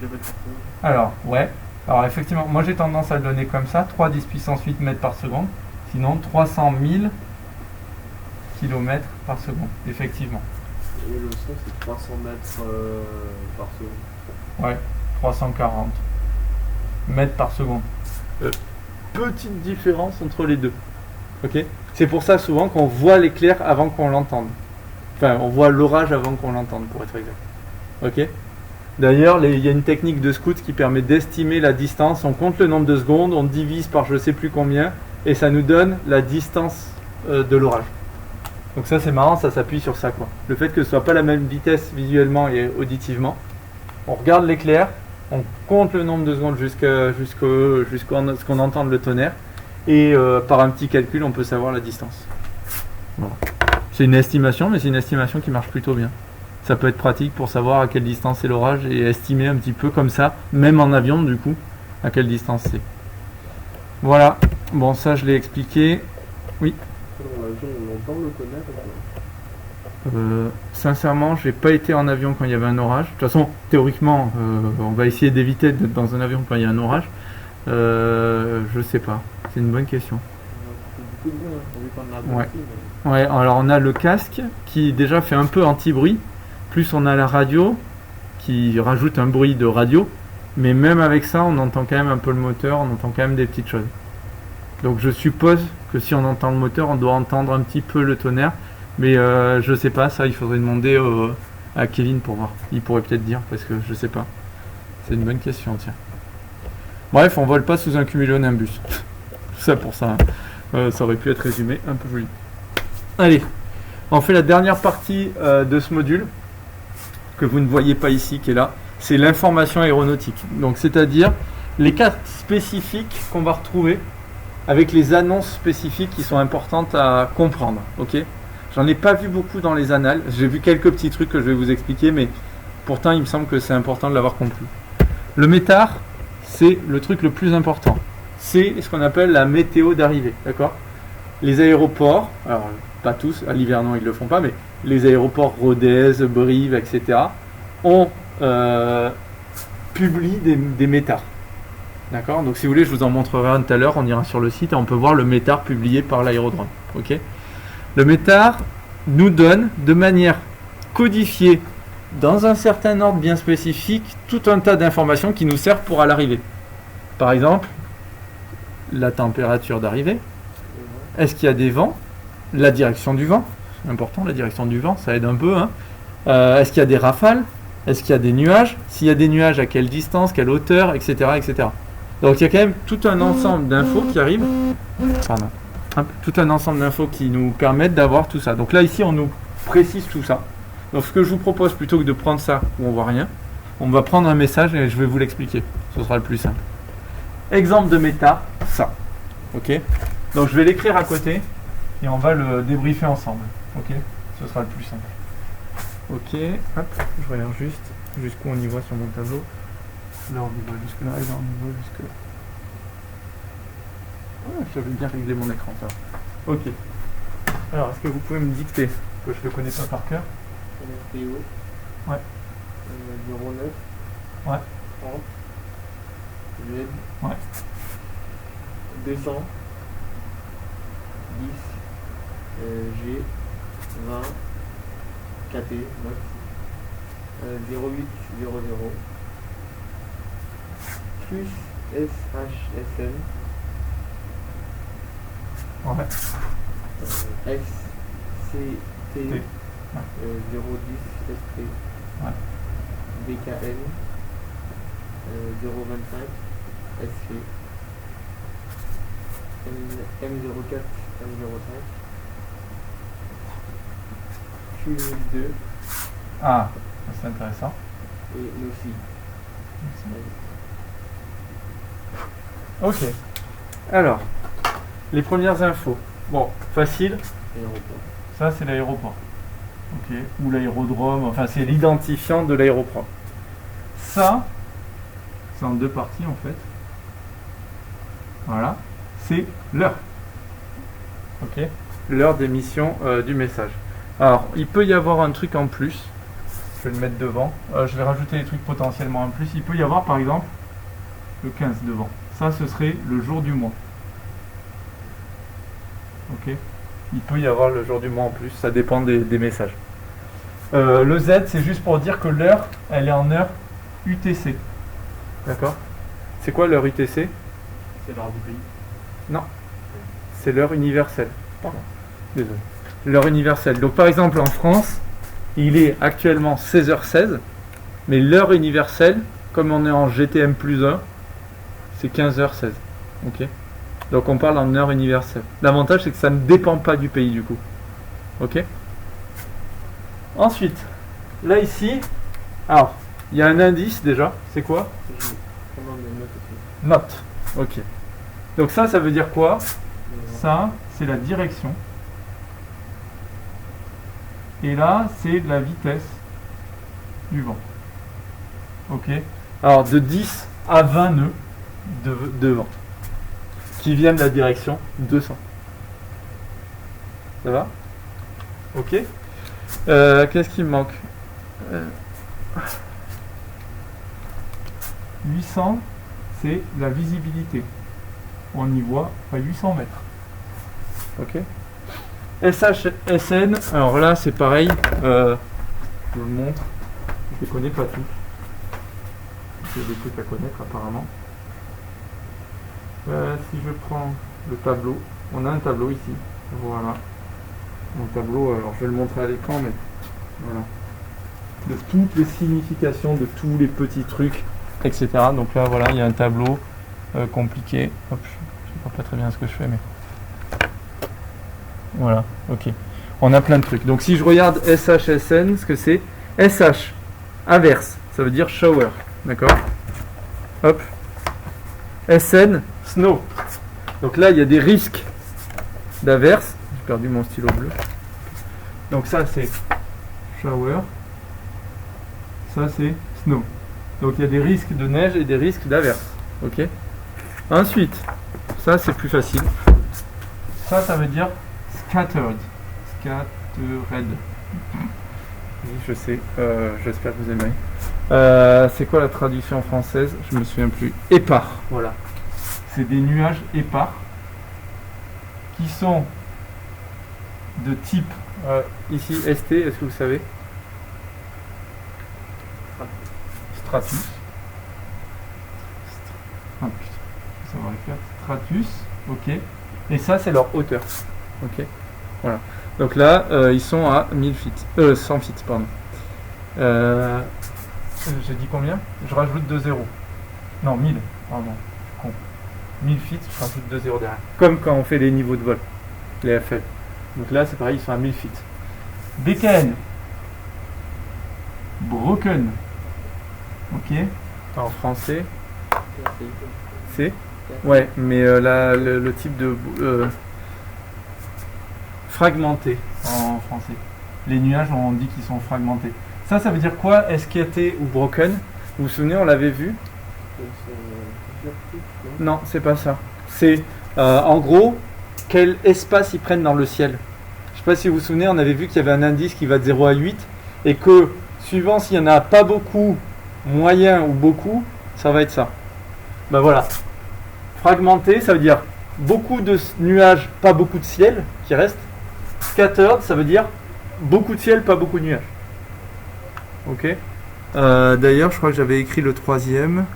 Speaker 3: 000 km/s.
Speaker 1: Alors, ouais. Alors, effectivement, moi j'ai tendance à le donner comme ça. 3 10 puissance 8 mètres par seconde. Sinon, 300 000 km par seconde, effectivement.
Speaker 2: Et le son, c'est 300 mètres par seconde.
Speaker 1: Ouais, 340 mètres par seconde. Petite différence entre les deux. Ok. C'est pour ça souvent qu'on voit l'éclair avant qu'on l'entende. Enfin, on voit l'orage avant qu'on l'entende, pour être exact. Ok. D'ailleurs, il y a une technique de scout qui permet d'estimer la distance. On compte le nombre de secondes, on divise par je sais plus combien, et ça nous donne la distance de l'orage. Donc ça c'est marrant, ça s'appuie sur ça quoi. Le fait que ce soit pas la même vitesse visuellement et auditivement. On regarde l'éclair, on compte le nombre de secondes jusqu'à ce qu'on entende le tonnerre, et par un petit calcul on peut savoir la distance. Voilà. C'est une estimation, mais c'est une estimation qui marche plutôt bien. Ça peut être pratique pour savoir à quelle distance est l'orage et estimer un petit peu comme ça, même en avion du coup, à quelle distance c'est. Voilà, bon ça je l'ai expliqué. Oui.
Speaker 2: Dans l'avion, on entend le tonnerre.
Speaker 1: Sincèrement, j'ai pas été en avion quand il y avait un orage. De toute façon, théoriquement, on va essayer d'éviter d'être dans un avion quand il y a un orage. Je sais pas, c'est une bonne question.
Speaker 2: Beaucoup de bruit, hein. On vit pas de
Speaker 1: Ouais. Ouais, alors on a le casque qui déjà fait un peu anti-bruit. Plus on a la radio qui rajoute un bruit de radio, mais même avec ça on entend quand même un peu le moteur, on entend quand même des petites choses. Donc je suppose que si on entend le moteur, on doit entendre un petit peu le tonnerre, mais je sais pas, ça il faudrait demander à Kevin pour voir. Il pourrait peut-être dire parce que je sais pas. C'est une bonne question, tiens. Bref, on vole pas sous un cumulonimbus. Tout ça pour ça. Ça aurait pu être résumé un peu joli. Allez, on fait la dernière partie de ce module que vous ne voyez pas ici, qui est là. C'est l'information aéronautique. Donc, c'est-à-dire les cartes spécifiques qu'on va retrouver avec les annonces spécifiques qui sont importantes à comprendre. Ok ? J'en ai pas vu beaucoup dans les annales. J'ai vu quelques petits trucs que je vais vous expliquer, mais pourtant, il me semble que c'est important de l'avoir compris. Le METAR, c'est le truc le plus important. C'est ce qu'on appelle la météo d'arrivée. D'accord ? Les aéroports, alors pas tous, à l'Hivernon ils ne le font pas, mais les aéroports Rodez, Brive, etc. ont publié des métards. D'accord? Donc si vous voulez, je vous en montrerai un tout à l'heure, on ira sur le site et on peut voir le métard publié par l'aérodrome. Ok? Le métard nous donne de manière codifiée, dans un certain ordre bien spécifique, tout un tas d'informations qui nous servent pour à l'arrivée. Par exemple, la température d'arrivée, est-ce qu'il y a des vents, la direction du vent, c'est important, la direction du vent, ça aide un peu, hein. Est-ce qu'il y a des rafales, est-ce qu'il y a des nuages, s'il y a des nuages, à quelle distance, quelle hauteur, etc., etc. Donc il y a quand même tout un ensemble d'infos qui arrivent, pardon, tout un ensemble d'infos qui nous permettent d'avoir tout ça. Donc là ici on nous précise tout ça. Donc ce que je vous propose, plutôt que de prendre ça où on voit rien, on va prendre un message et je vais vous l'expliquer, ce sera le plus simple. Exemple de méta, ça. Ok. Donc je vais l'écrire à côté et on va le débriefer ensemble. Ok. Ce sera le plus simple. Ok. Hop. Je regarde juste jusqu'où on y voit sur mon tableau. Là on y voit jusque là et là on y voit jusque là. Ah, j'avais bien réglé mon écran ça. Ok. Alors est-ce que vous pouvez me dicter, que je ne le connais pas par cœur?
Speaker 2: Théo.
Speaker 1: Ouais.
Speaker 2: 09.
Speaker 1: Ouais.
Speaker 2: 30. Z.
Speaker 1: Ouais.
Speaker 2: 200. 10. G. 20. KT. Max. 08. 00. Plus SHSN.
Speaker 1: Ouais.
Speaker 2: XCT. 010 SP.
Speaker 1: Ouais.
Speaker 2: BKN. 025 SC. M04 M05. Q2.
Speaker 1: Ah, c'est intéressant.
Speaker 2: Et Lucie.
Speaker 1: Ok. Alors, les premières infos. Bon, facile.
Speaker 2: Aéroport.
Speaker 1: Ça, c'est l'aéroport. Ok. Ou l'aérodrome. Enfin, c'est l'identifiant de l'aéroport. Ça, c'est en deux parties en fait. Voilà. C'est l'heure. Ok. L'heure d'émission du message. Alors, il peut y avoir un truc en plus. Je vais le mettre devant. Je vais rajouter des trucs potentiellement en plus. Il peut y avoir par exemple le 15 devant. Ça, ce serait le jour du mois. Ok. Il peut y avoir le jour du mois en plus. Ça dépend des messages. Le Z, c'est juste pour dire que l'heure, elle est en heure UTC. D'accord? C'est quoi l'heure UTC?
Speaker 3: C'est l'heure du pays.
Speaker 1: Non. C'est l'heure universelle. Pardon. Désolé. L'heure universelle. Donc par exemple en France, il est actuellement 16h16, mais l'heure universelle, comme on est en GTM plus 1, c'est 15h16. Ok. Donc on parle en heure universelle. L'avantage c'est que ça ne dépend pas du pays du coup. Ok. Ensuite, là ici, alors, il y a un indice déjà. C'est quoi? Note. Ok. Donc ça veut dire quoi? Ça, c'est la direction. Et là, c'est la vitesse du vent. Ok. Alors, de 10 à 20 nœuds de vent qui viennent de la direction 200. Ça va? Ok. Qu'est-ce qui me manque? 800, c'est la visibilité. On y voit à 800 mètres. Ok. SHSN, alors là c'est pareil, je vous le montre, je ne les connais pas tous. Il y a des trucs à connaître apparemment. Si je prends le tableau, on a un tableau ici, voilà. Mon tableau, alors je vais le montrer à l'écran, mais voilà. De toutes les significations, de tous les petits trucs, etc. Donc là voilà, il y a un tableau compliqué. Hop, je ne vois pas très bien ce que je fais, mais... Voilà, ok. On a plein de trucs. Donc si je regarde SHSN, ce que c'est, SH, averse, ça veut dire shower, d'accord? Hop. SN, snow. Donc là, il y a des risques d'averse. J'ai perdu mon stylo bleu. Donc ça, c'est shower. Ça, c'est snow. Donc il y a des risques de neige et des risques d'averse. Ok. Ensuite, ça, c'est plus facile. Ça veut dire scattered. Scattered. Oui, je sais, j'espère que vous aimerez. C'est quoi la traduction française? Je me souviens plus. Épars, voilà. C'est des nuages épars qui sont de type ici ST, est-ce que vous savez? Stratus. Ah, putain, ça va faire stratus, ok. Et ça c'est leur hauteur, ok. Voilà. Donc là ils sont à 1000 feet, 100 feet, pardon. J'ai dit combien? Je rajoute 2 zéros. Non, 1000, pardon, je suis con. 1000 feet, je rajoute 2 zéros derrière. Comme quand on fait les niveaux de vol, les FL. Donc là c'est pareil, ils sont à 1000 feet. BKN. Broken. Ok. En français. C'est ouais, mais là le type de fragmenté en français. Les nuages on dit qu'ils sont fragmentés. Ça veut dire quoi? Esquinté ou broken? Vous vous souvenez, on l'avait vu? Non, c'est pas ça. C'est en gros quel espace ils prennent dans le ciel. Je sais pas si vous vous souvenez, on avait vu qu'il y avait un indice qui va de 0 à 8 et que suivant s'il y en a pas beaucoup, moyen ou beaucoup, ça va être ça. Ben voilà. Fragmenté, ça veut dire beaucoup de nuages, pas beaucoup de ciel qui reste. Scattered, ça veut dire beaucoup de ciel, pas beaucoup de nuages. Ok. D'ailleurs, je crois que j'avais écrit le troisième.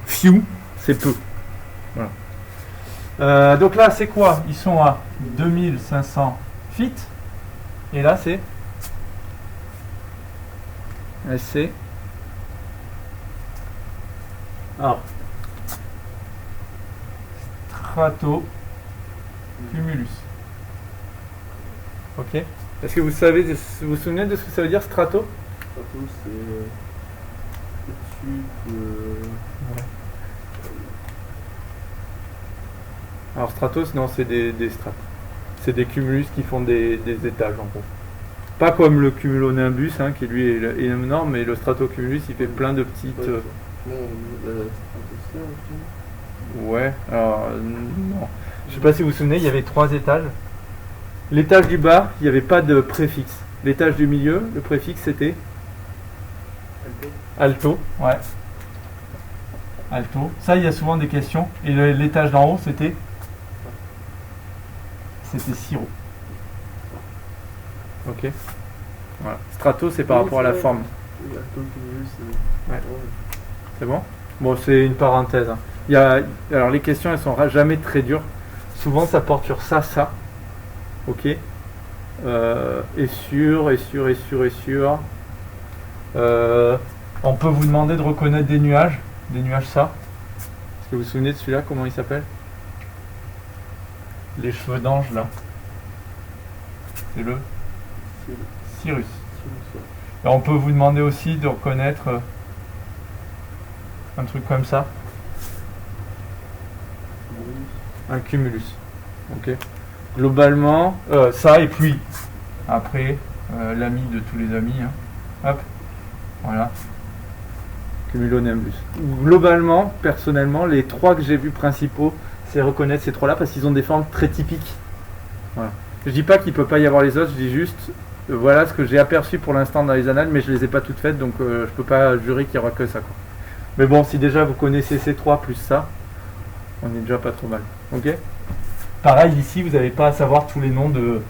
Speaker 1: Few, c'est peu. Voilà. Donc là, c'est quoi? Ils sont à 2500 feet. Et là, c'est SC. Alors, Strato Cumulus. Ok. Est-ce que vous vous souvenez de ce que ça veut dire strato?
Speaker 2: Strato, c'est au-dessus de.
Speaker 1: Ouais. Alors stratos, non, c'est des strates. C'est des cumulus qui font des étages en gros. Pas comme le cumulonimbus, hein, qui lui est énorme, mais le stratocumulus, il fait plein de petites. Ouais, alors non. Je sais pas si vous vous souvenez, il y avait 3 étages. L'étage du bas, il n'y avait pas de préfixe. L'étage du milieu, le préfixe c'était Alto. Ouais. Alto. Ça, il y a souvent des questions. Et l'étage d'en haut, c'était Siro. Ok. Voilà. Strato, c'est par rapport à la forme. Ouais. C'est bon? Bon, c'est une parenthèse. Hein. Alors, les questions, elles sont jamais très dures. Souvent, ça porte sur ça. Ok. Et sûr. On peut vous demander de reconnaître des nuages ça. Est-ce que vous vous souvenez de celui-là? Comment il s'appelle? Les cheveux d'ange là. C'est le Cyrus. Et on peut vous demander aussi de reconnaître un truc comme ça. Un cumulus. Ok. Globalement, ça et puis après l'ami de tous les amis. Hein. Hop. Voilà. Cumulonimbus. Globalement, personnellement, les 3 que j'ai vus principaux, c'est reconnaître ces 3-là parce qu'ils ont des formes très typiques. Voilà. Je dis pas qu'il peut pas y avoir les autres, je dis juste voilà ce que j'ai aperçu pour l'instant dans les annales, mais je les ai pas toutes faites, donc je peux pas jurer qu'il y aura que ça. Quoi. Mais bon, si déjà vous connaissez ces 3 plus ça, on est déjà pas trop mal. Ok. Pareil ici, vous n'avez pas à savoir tous les noms de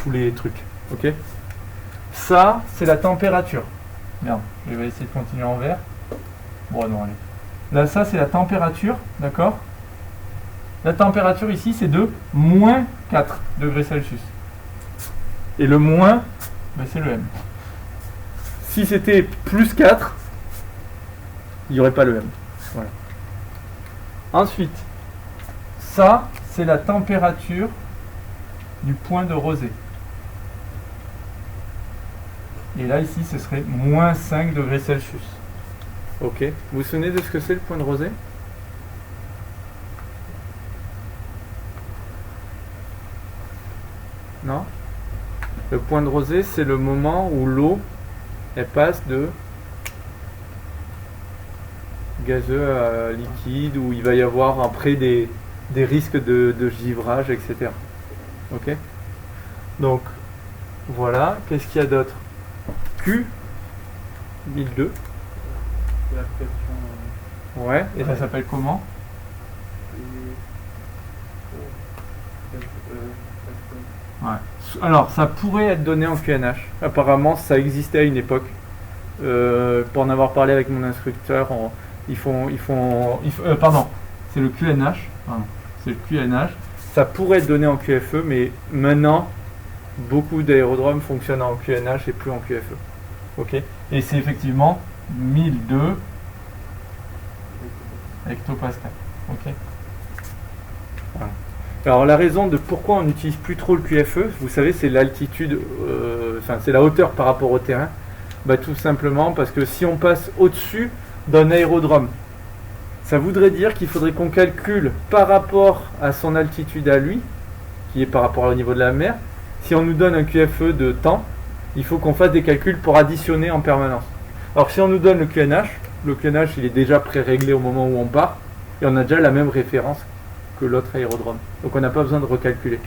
Speaker 1: tous les trucs. Ok. Ça, c'est la température. Merde, je vais essayer de continuer en vert. Bon, non, allez. Là, ça, c'est la température, d'accord? La température ici, c'est de moins 4 degrés Celsius. Et le moins, ben, c'est le M. Si c'était plus 4, il n'y aurait pas le M. Voilà. Ensuite, ça, c'est la température du point de rosée. Et là, ici, ce serait moins 5 degrés Celsius. Ok. Vous vous souvenez de ce que c'est le point de rosée? Non? Le point de rosée, c'est le moment où l'eau, elle passe de gazeux à liquide, où il va y avoir après des risques de givrage, etc. Ok? Donc, Voilà. Qu'est-ce qu'il y a d'autre? Q, 1002.
Speaker 3: C'est la pression.
Speaker 1: Ouais. Et ça s'appelle comment? Ouais. Alors, ça pourrait être donné en QNH. Apparemment, ça existait à une époque. Pour en avoir parlé avec mon instructeur, pardon, c'est le QNH. Pardon, c'est le QNH. Ça pourrait être donné en QFE, mais maintenant, beaucoup d'aérodromes fonctionnent en QNH et plus en QFE. Ok. Et c'est effectivement 1002 hectopascal. Ok. Voilà. Alors la raison de pourquoi on n'utilise plus trop le QFE, vous savez, c'est l'altitude, c'est la hauteur par rapport au terrain. Bah, tout simplement parce que si on passe au-dessus d'un aérodrome, ça voudrait dire qu'il faudrait qu'on calcule par rapport à son altitude à lui, qui est par rapport au niveau de la mer. Si on nous donne un QFE de temps, il faut qu'on fasse des calculs pour additionner en permanence. Alors si on nous donne le QNH il est déjà pré-réglé au moment où on part, et on a déjà la même référence que l'autre aérodrome. Donc on n'a pas besoin de recalculer.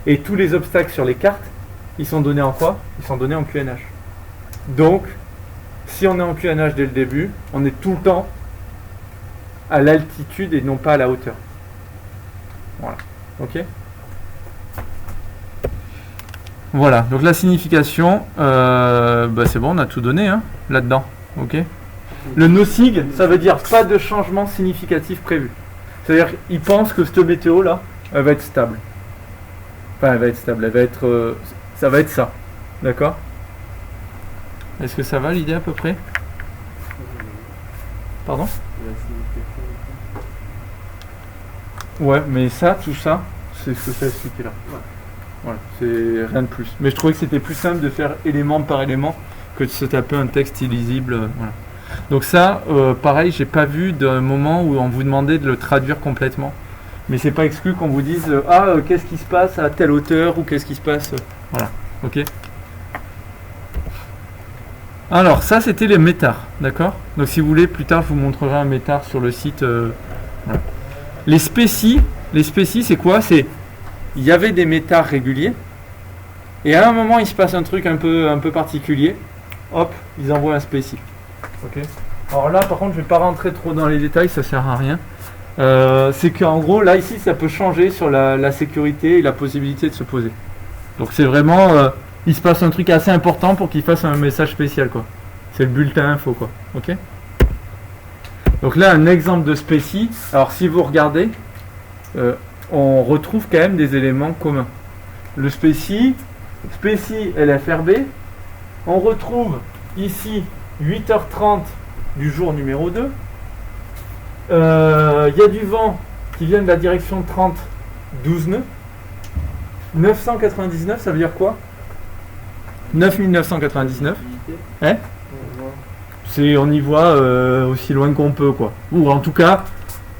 Speaker 1: Et tous les obstacles sur les cartes, ils sont donnés en quoi? Ils sont donnés en QNH. Donc, si on est en QNH dès le début, on est tout le temps à l'altitude et non pas à la hauteur. Voilà. Ok? Voilà. Donc la signification, c'est bon, on a tout donné là-dedans. Ok? Le no-sig, ça veut dire pas de changement significatif prévu. C'est-à-dire qu'il pense que cette météo-là, elle va être stable. Enfin, elle va être stable, ça va être ça. D'accord? Est-ce que ça va l'idée à peu près? Pardon? Ouais, mais ça, tout ça, c'est ce que ça expliqué là. Voilà, c'est rien de plus. Mais je trouvais que c'était plus simple de faire élément par élément que de se taper un texte illisible. Voilà. Donc ça, pareil, j'ai pas vu d'un moment où on vous demandait de le traduire complètement. Mais c'est pas exclu qu'on vous dise qu'est-ce qui se passe à telle hauteur ou qu'est-ce qui se passe. Voilà, ok. Alors ça c'était les métars, d'accord? Donc si vous voulez, plus tard je vous montrerai un métard sur le site. Voilà. Les spécies c'est quoi? Il y avait des métars réguliers et à un moment il se passe un truc un peu particulier. Hop, ils envoient un spécie. Ok. Alors là par contre je vais pas rentrer trop dans les détails, ça sert à rien. C'est qu'en gros là ici ça peut changer sur la sécurité et la possibilité de se poser. Donc c'est vraiment il se passe un truc assez important pour qu'il fasse un message spécial quoi. C'est le bulletin info quoi. Ok. Donc là un exemple de spécie. Alors si vous regardez, on retrouve quand même des éléments communs. Le spécie LFRB, on retrouve ici 8h30 du jour numéro 2. Il y a du vent qui vient de la direction 30, 12 nœuds. 999, ça veut dire quoi? 9999. Hein? On y voit aussi loin qu'on peut, quoi. Ou en tout cas,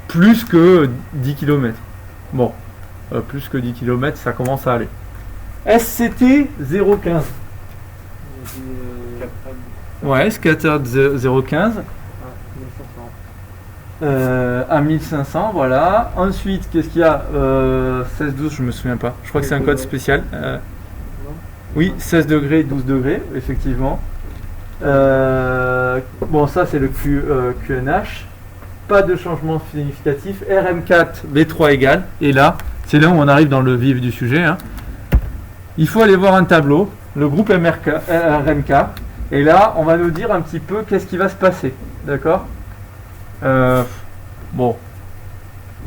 Speaker 1: plus que 10 km. Bon, plus que 10 km, ça commence à aller. SCT 015. Ouais, SCT 015. À 1500, voilà. Ensuite, qu'est-ce qu'il y a 16-12, je me souviens pas. Je crois que c'est un code spécial. Oui, 16 degrés, 12 degrés, effectivement. Bon, ça c'est le QNH. Pas de changement significatif. RM4, V3 égale. Et là, c'est là où on arrive dans le vif du sujet. Il faut aller voir un tableau, le groupe RMK. Et là, on va nous dire un petit peu qu'est-ce qui va se passer. D'accord? Bon,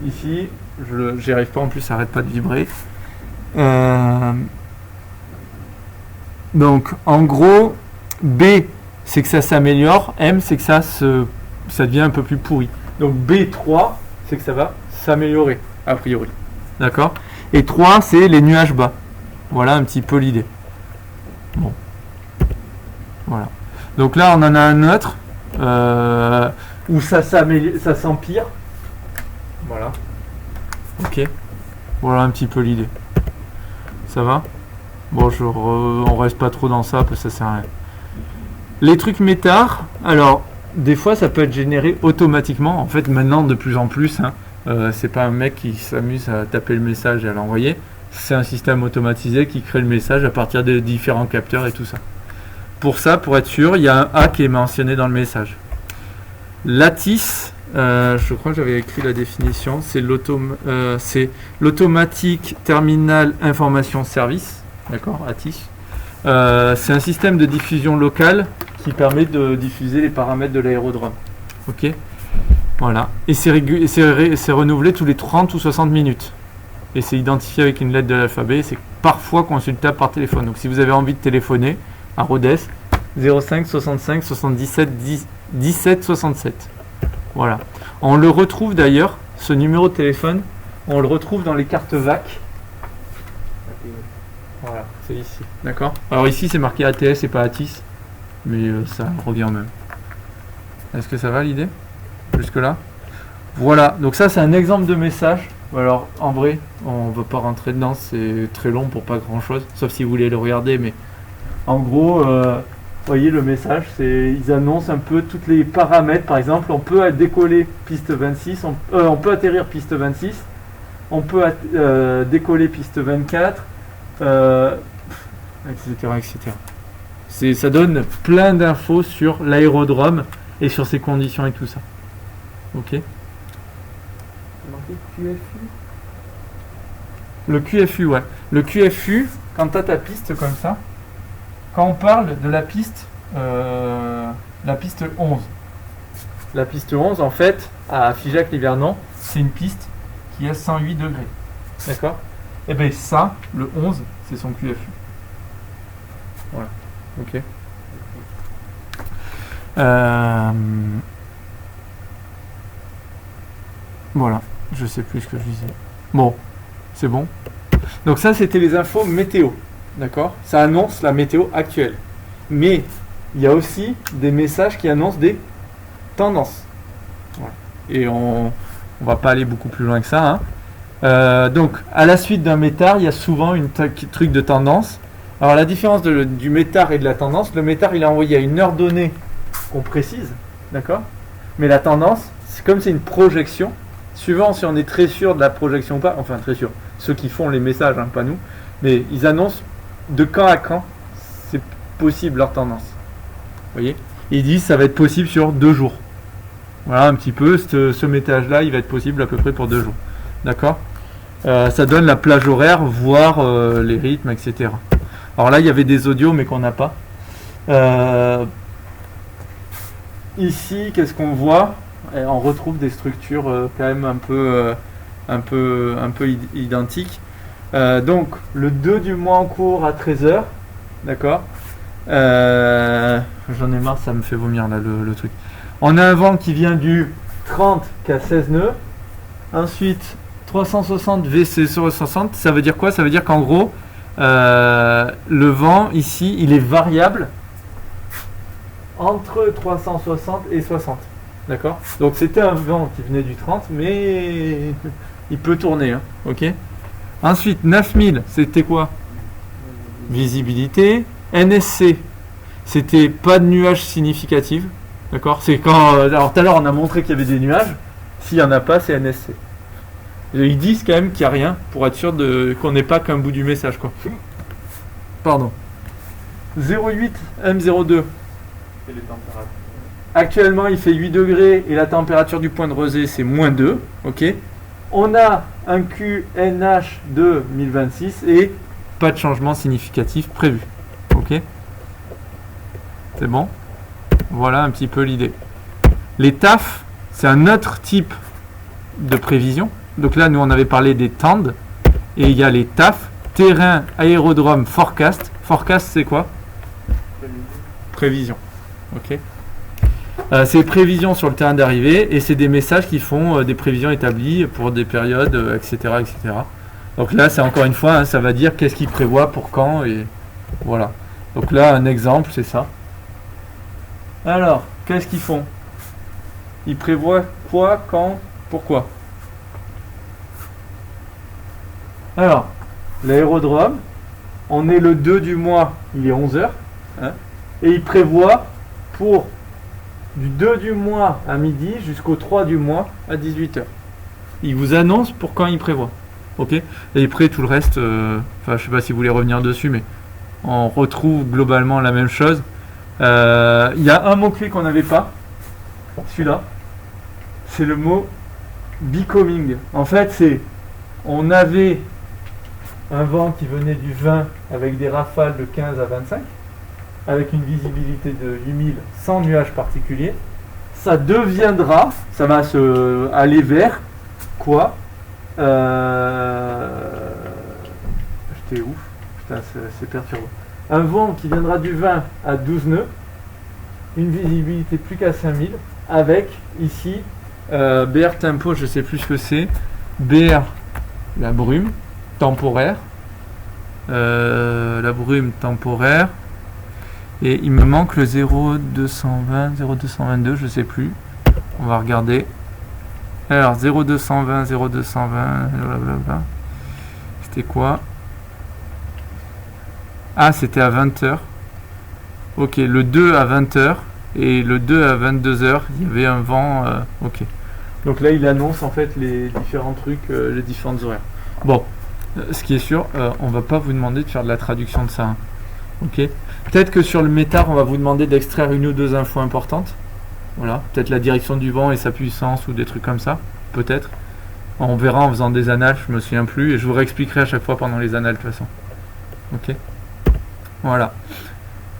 Speaker 1: ici, j'y arrive pas, en plus ça arrête pas de vibrer. Donc, en gros, B, c'est que ça s'améliore, M, c'est que ça devient un peu plus pourri. Donc, B3, c'est que ça va s'améliorer, a priori. D'accord? Et 3, c'est les nuages bas. Voilà un petit peu l'idée. Bon. Voilà. Donc là, on en a un autre. Où ça s'empire. Voilà. Ok. Voilà un petit peu l'idée. Ça va? Bon, on reste pas trop dans ça parce que ça sert à rien. Les trucs métars, alors des fois ça peut être généré automatiquement. En fait, maintenant de plus en plus, c'est pas un mec qui s'amuse à taper le message et à l'envoyer. c'est un système automatisé qui crée le message à partir des différents capteurs et tout ça. Pour ça, pour être sûr, il y a un A qui est mentionné dans le message. L'ATIS, je crois que j'avais écrit la définition, c'est l'Automatic Terminal Information Service, d'accord, ATIS. C'est un système de diffusion locale qui permet de diffuser les paramètres de l'aérodrome. Ok, voilà. Et c'est renouvelé tous les 30 ou 60 minutes. Et c'est identifié avec une lettre de l'alphabet. C'est parfois consultable par téléphone. Donc si vous avez envie de téléphoner à Rhodes, 05 65 77 17 67. Voilà. On le retrouve d'ailleurs, ce numéro de téléphone, on le retrouve dans les cartes VAC. Voilà, c'est ici. D'accord. Alors ici c'est marqué ATS et pas ATIS, mais ça revient au même. Est-ce que ça va l'idée? Jusque là? Voilà, donc ça c'est un exemple de message. Alors en vrai, on ne veut pas rentrer dedans, c'est très long pour pas grand chose, sauf si vous voulez le regarder, mais en gros, voyez le message, ils annoncent un peu tous les paramètres. Par exemple, on peut décoller piste 26, on peut atterrir piste 26, on peut décoller piste 24, etc., etc. Ça donne plein d'infos sur l'aérodrome et sur ses conditions et tout ça. Ok.
Speaker 2: Marqué QFU.
Speaker 1: Le QFU, ouais. Le QFU, quand tu as ta piste comme ça, quand on parle de la piste 11. La piste 11, en fait, à Figeac-les-Vernons, c'est une piste qui a 108 degrés. D'accord? Et bien ça, le 11, c'est son QFU. Voilà. Ok. Voilà. Je sais plus ce que je disais. Bon. C'est bon. Donc ça, c'était les infos météo. D'accord? Ça annonce la météo actuelle. Mais il y a aussi des messages qui annoncent des tendances. Voilà. Et on va pas aller beaucoup plus loin que ça. Donc, à la suite d'un métard, il y a souvent une truc de tendance. Alors, la différence du métard et de la tendance, le métard, il est envoyé à une heure donnée qu'on précise. D'accord? Mais la tendance, c'est comme c'est une projection. Suivant si on est très sûr de la projection ou pas, enfin très sûr, ceux qui font les messages, pas nous, mais ils annoncent de quand à quand c'est possible leur tendance. Vous voyez? Ils disent ça va être possible sur 2 jours. Voilà un petit peu, ce message-là, il va être possible à peu près pour 2 jours. D'accord? Ça donne la plage horaire, voire les rythmes, etc. Alors là, il y avait des audios, mais qu'on n'a pas. Ici, qu'est-ce qu'on voit? On retrouve des structures quand même un peu identiques. Donc, le 2 du mois en cours à 13h. D'accord? J'en ai marre, ça me fait vomir là le truc. On a un vent qui vient du 30 qui a 16 nœuds. Ensuite, 360 VC sur 60. Ça veut dire quoi? Ça veut dire qu'en gros, le vent ici, il est variable entre 360 et 60. D'accord? Donc c'était un vent qui venait du 30, mais il peut tourner. Hein, ok? Ensuite, 9000, c'était quoi? Visibilité. NSC, c'était pas de nuages significatifs. D'accord? C'est quand. Alors tout à l'heure, on a montré qu'il y avait des nuages. S'il n'y en a pas, c'est NSC. Et ils disent quand même qu'il n'y a rien pour être sûr qu'on n'ait pas qu'un bout du message. Quoi. Pardon. 08 M02.
Speaker 3: Et les températures.
Speaker 1: Actuellement, il fait 8 degrés et la température du point de rosée, c'est -2. Ok. On a un QNH de 1026 et pas de changement significatif prévu. Ok. C'est bon. Voilà un petit peu l'idée. Les TAF, c'est un autre type de prévision. Donc là, nous, on avait parlé des TAND. Et il y a les TAF, terrain, aérodrome, forecast. Forecast, c'est quoi? Prévision. Ok. C'est prévisions sur le terrain d'arrivée et c'est des messages qui font des prévisions établies pour des périodes, etc., etc. Donc là, c'est encore une fois, ça va dire qu'est-ce qu'il prévoit pour quand et voilà. Donc là, un exemple, c'est ça. Alors, qu'est-ce qu'ils font? Ils prévoient quoi, quand, pourquoi? Alors, l'aérodrome, on est le 2 du mois, il est 11h, hein, et il prévoit pour du 2 du mois à midi jusqu'au 3 du mois à 18h. Il vous annonce pour quand il prévoit. Ok. Et après tout le reste, je sais pas si vous voulez revenir dessus, mais on retrouve globalement la même chose. Il y a un mot-clé qu'on n'avait pas, celui-là, c'est le mot becoming. En fait, on avait un vent qui venait du 20 avec des rafales de 15 à 25, avec une visibilité de 8000 sans nuages particuliers. Ça deviendra, ça va aller vers quoi? J'étais ouf, putain, c'est perturbant. Un vent qui viendra du 20 à 12 nœuds, une visibilité plus qu'à 5000, avec ici BR tempo, je sais plus ce que c'est, BR la brume temporaire, la brume temporaire, et il me manque le 0220, 0222, je sais plus, on va regarder. Alors 0220, 0220, blablabla. C'était quoi? Ah, c'était à 20h. Ok, le 2 à 20h et le 2 à 22h, il y avait un vent. Ok. Donc là, il annonce en fait les différents trucs, les différentes horaires. Bon, ce qui est sûr, on va pas vous demander de faire de la traduction de ça. Hein. Ok. Peut-être que sur le métard, on va vous demander d'extraire une ou deux infos importantes. Voilà, peut-être la direction du vent et sa puissance ou des trucs comme ça, peut-être. On verra en faisant des annales, je me souviens plus, et je vous réexpliquerai à chaque fois pendant les annales de toute façon. Ok. Voilà.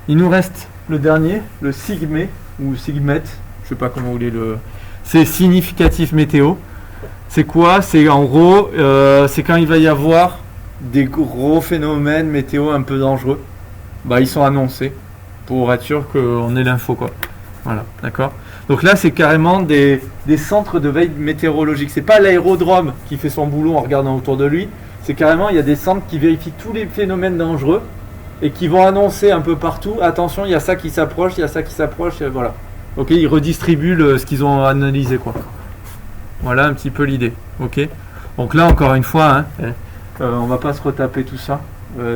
Speaker 1: Il nous reste le dernier, le sigmé ou sigmet, je sais pas comment vous voulez le. C'est significatif météo. C'est quoi? C'est en gros, c'est quand il va y avoir des gros phénomènes météo un peu dangereux. Bah ils sont annoncés pour être sûr qu'on ait l'info quoi. Voilà, d'accord. Donc là, c'est carrément des centres de veille météorologique. C'est pas l'aérodrome qui fait son boulot en regardant autour de lui. C'est carrément, il y a des centres qui vérifient tous les phénomènes dangereux et qui vont annoncer un peu partout. Attention, il y a ça qui s'approche, il y a ça qui s'approche. Voilà. Ok, ils redistribuent ce qu'ils ont analysé, quoi. Voilà un petit peu l'idée. Ok. Donc là, encore une fois, hein, on va pas se retaper tout ça.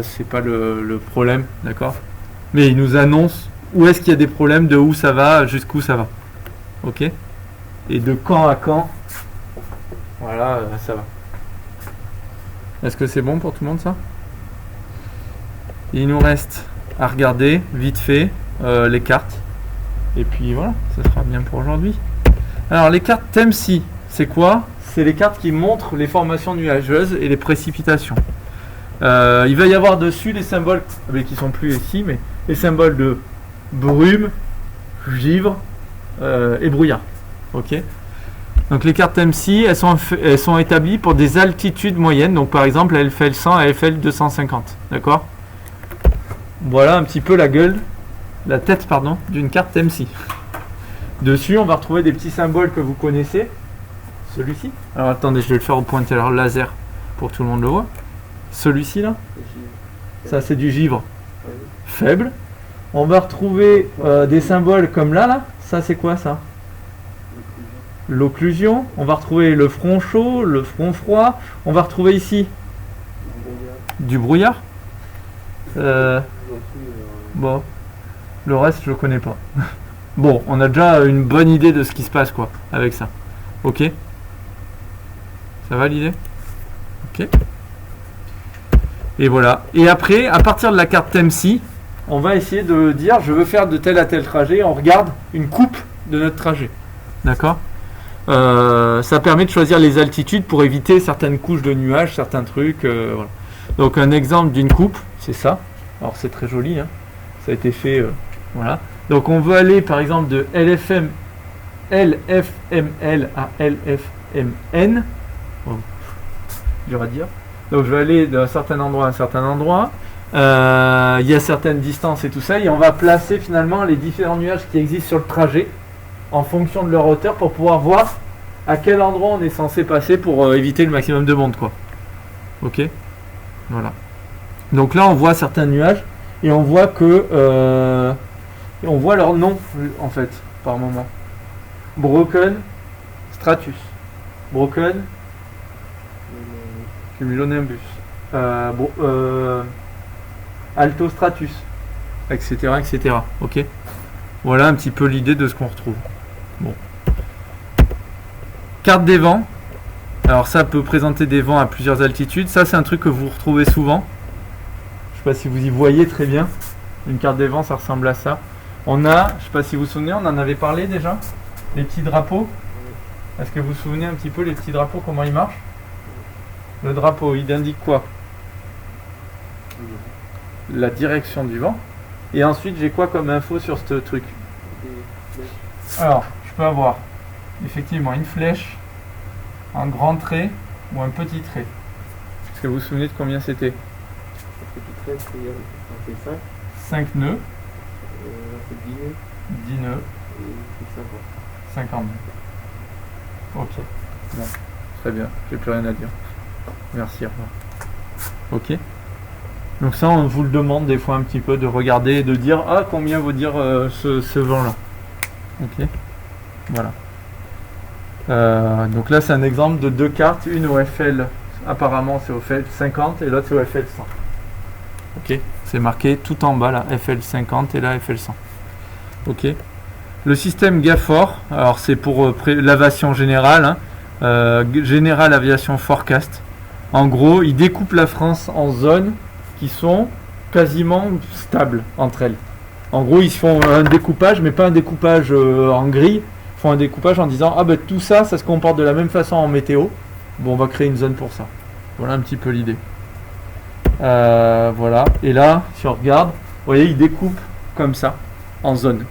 Speaker 1: C'est pas le problème, d'accord. Mais ils nous annoncent où est-ce qu'il y a des problèmes, de où ça va, jusqu'où ça va. Ok. Et de quand à quand. Voilà, ça va. Est-ce que c'est bon pour tout le monde ça? Il nous reste à regarder vite fait les cartes. Et puis voilà, ça sera bien pour aujourd'hui. Alors les cartes TEMSI, c'est quoi? C'est les cartes qui montrent les formations nuageuses et les précipitations. Il va y avoir dessus les symboles, qui sont plus ici, mais les symboles de brume, givre et brouillard. Ok. Donc les cartes TEMSI, elles sont établies pour des altitudes moyennes. Donc par exemple la LFL 100 à LFL 250. D'accord. Voilà un petit peu la tête d'une carte TEMSI. Dessus on va retrouver des petits symboles que vous connaissez. Celui-ci. Alors attendez, je vais le faire au pointeur laser pour que tout le monde le voit. Celui-ci là. Ça c'est du givre faible. On va retrouver des symboles comme là. Ça c'est quoi ça? L'occlusion. On va retrouver le front chaud, le front froid. On va retrouver ici du brouillard. Bon, le reste je connais pas. Bon, on a déjà une bonne idée de ce qui se passe quoi avec ça. Ok. Ça va l'idée? Ok. Et voilà. Et après, à partir de la carte TEMSI, on va essayer de dire je veux faire de tel à tel trajet. On regarde une coupe de notre trajet. D'accord. Ça permet de choisir les altitudes pour éviter certaines couches de nuages, certains trucs. Voilà. Donc un exemple d'une coupe, c'est ça. Alors c'est très joli. Hein. Ça a été fait. Voilà. Donc on veut aller par exemple de LFML à LFMN. Bon, dur à dire. Donc je vais aller d'un certain endroit à un certain endroit. Il y a certaines distances et tout ça. Et on va placer finalement les différents nuages qui existent sur le trajet en fonction de leur hauteur pour pouvoir voir à quel endroit on est censé passer pour éviter le maximum de monde quoi. Ok. Voilà. Donc là on voit certains nuages et on voit que on voit leur nom en fait par moment. Broken Stratus. Broken Cumulonimbus. Alto Stratus. Etc. etc. Ok. Voilà un petit peu l'idée de ce qu'on retrouve. Bon. Carte des vents. Alors ça peut présenter des vents à plusieurs altitudes. Ça c'est un truc que vous retrouvez souvent. Je sais pas si vous y voyez très bien. Une carte des vents, ça ressemble à ça. On a, je sais pas si vous vous souvenez, on en avait parlé déjà. Les petits drapeaux. Est-ce que vous vous souvenez un petit peu les petits drapeaux, comment ils marchent? Le drapeau, il indique quoi? La direction du vent. Et ensuite, j'ai quoi comme info sur ce truc? Alors, je peux avoir effectivement une flèche, un grand trait ou un petit trait. Est-ce que vous vous souvenez de combien c'était?
Speaker 2: Le petit trait, c'est 5.
Speaker 1: 5 nœuds.
Speaker 2: Là, c'est 10 nœuds.
Speaker 1: 10 nœuds.
Speaker 2: Et c'est 50.
Speaker 1: 50 nœuds. Ok. Bon. Très bien. J'ai plus rien à dire. Merci. Au revoir. Ok. Donc ça, on vous le demande des fois un petit peu de regarder et de dire ah combien veut dire ce vent-là. Ok. Voilà. Donc là, c'est un exemple de deux cartes, une au FL. Apparemment, c'est au FL 50 et l'autre c'est au FL 100. Ok. C'est marqué tout en bas là, FL 50 et là FL 100. Ok. Le système GAFOR, alors c'est pour l'aviation générale, hein, General Aviation Forecast. En gros, il découpe la France en zones qui sont quasiment stables entre elles. En gros, ils font un découpage, mais pas un découpage en grille. Ils font un découpage en disant ah ben tout ça, ça se comporte de la même façon en météo. Bon, on va créer une zone pour ça. Voilà un petit peu l'idée. Voilà. Et là, si on regarde, vous voyez, ils découpent comme ça en zones.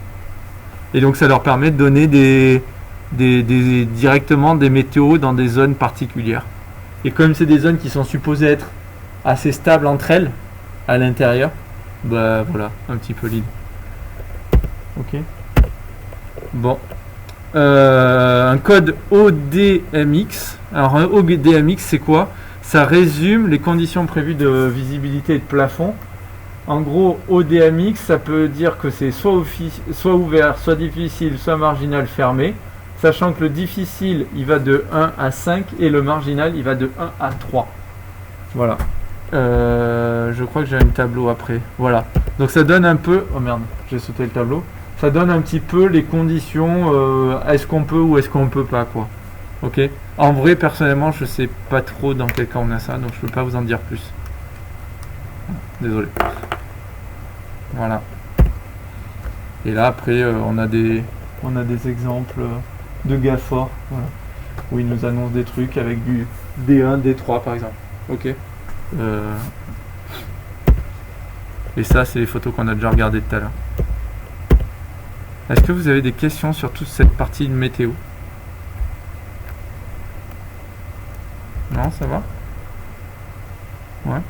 Speaker 1: Et donc, ça leur permet de donner directement des météos dans des zones particulières. Et comme c'est des zones qui sont supposées être assez stables entre elles, à l'intérieur, bah voilà, un petit peu l'idée. Ok. Bon. Un code ODMX. Alors, un ODMX, c'est quoi? Ça résume les conditions prévues de visibilité et de plafond. En gros, ODMX, ça peut dire que c'est soit ouvert, soit difficile, soit marginal fermé. Sachant que le difficile, il va de 1 à 5 et le marginal, il va de 1 à 3. Voilà. Je crois que j'ai un tableau après. Voilà. Donc ça donne un peu... Oh merde, j'ai sauté le tableau. Ça donne un petit peu les conditions, est-ce qu'on peut ou est-ce qu'on peut pas, quoi. Ok. En vrai, personnellement, je sais pas trop dans quel cas on a ça, donc je peux pas vous en dire plus. Désolé. Voilà. Et là, après, on a des exemples de GAFOR, voilà, où ils nous annoncent des trucs avec du D1, D3 par exemple. Ok. Et ça, c'est les photos qu'on a déjà regardées tout à l'heure. Est-ce que vous avez des questions sur toute cette partie de météo? Non, ça va? Ouais,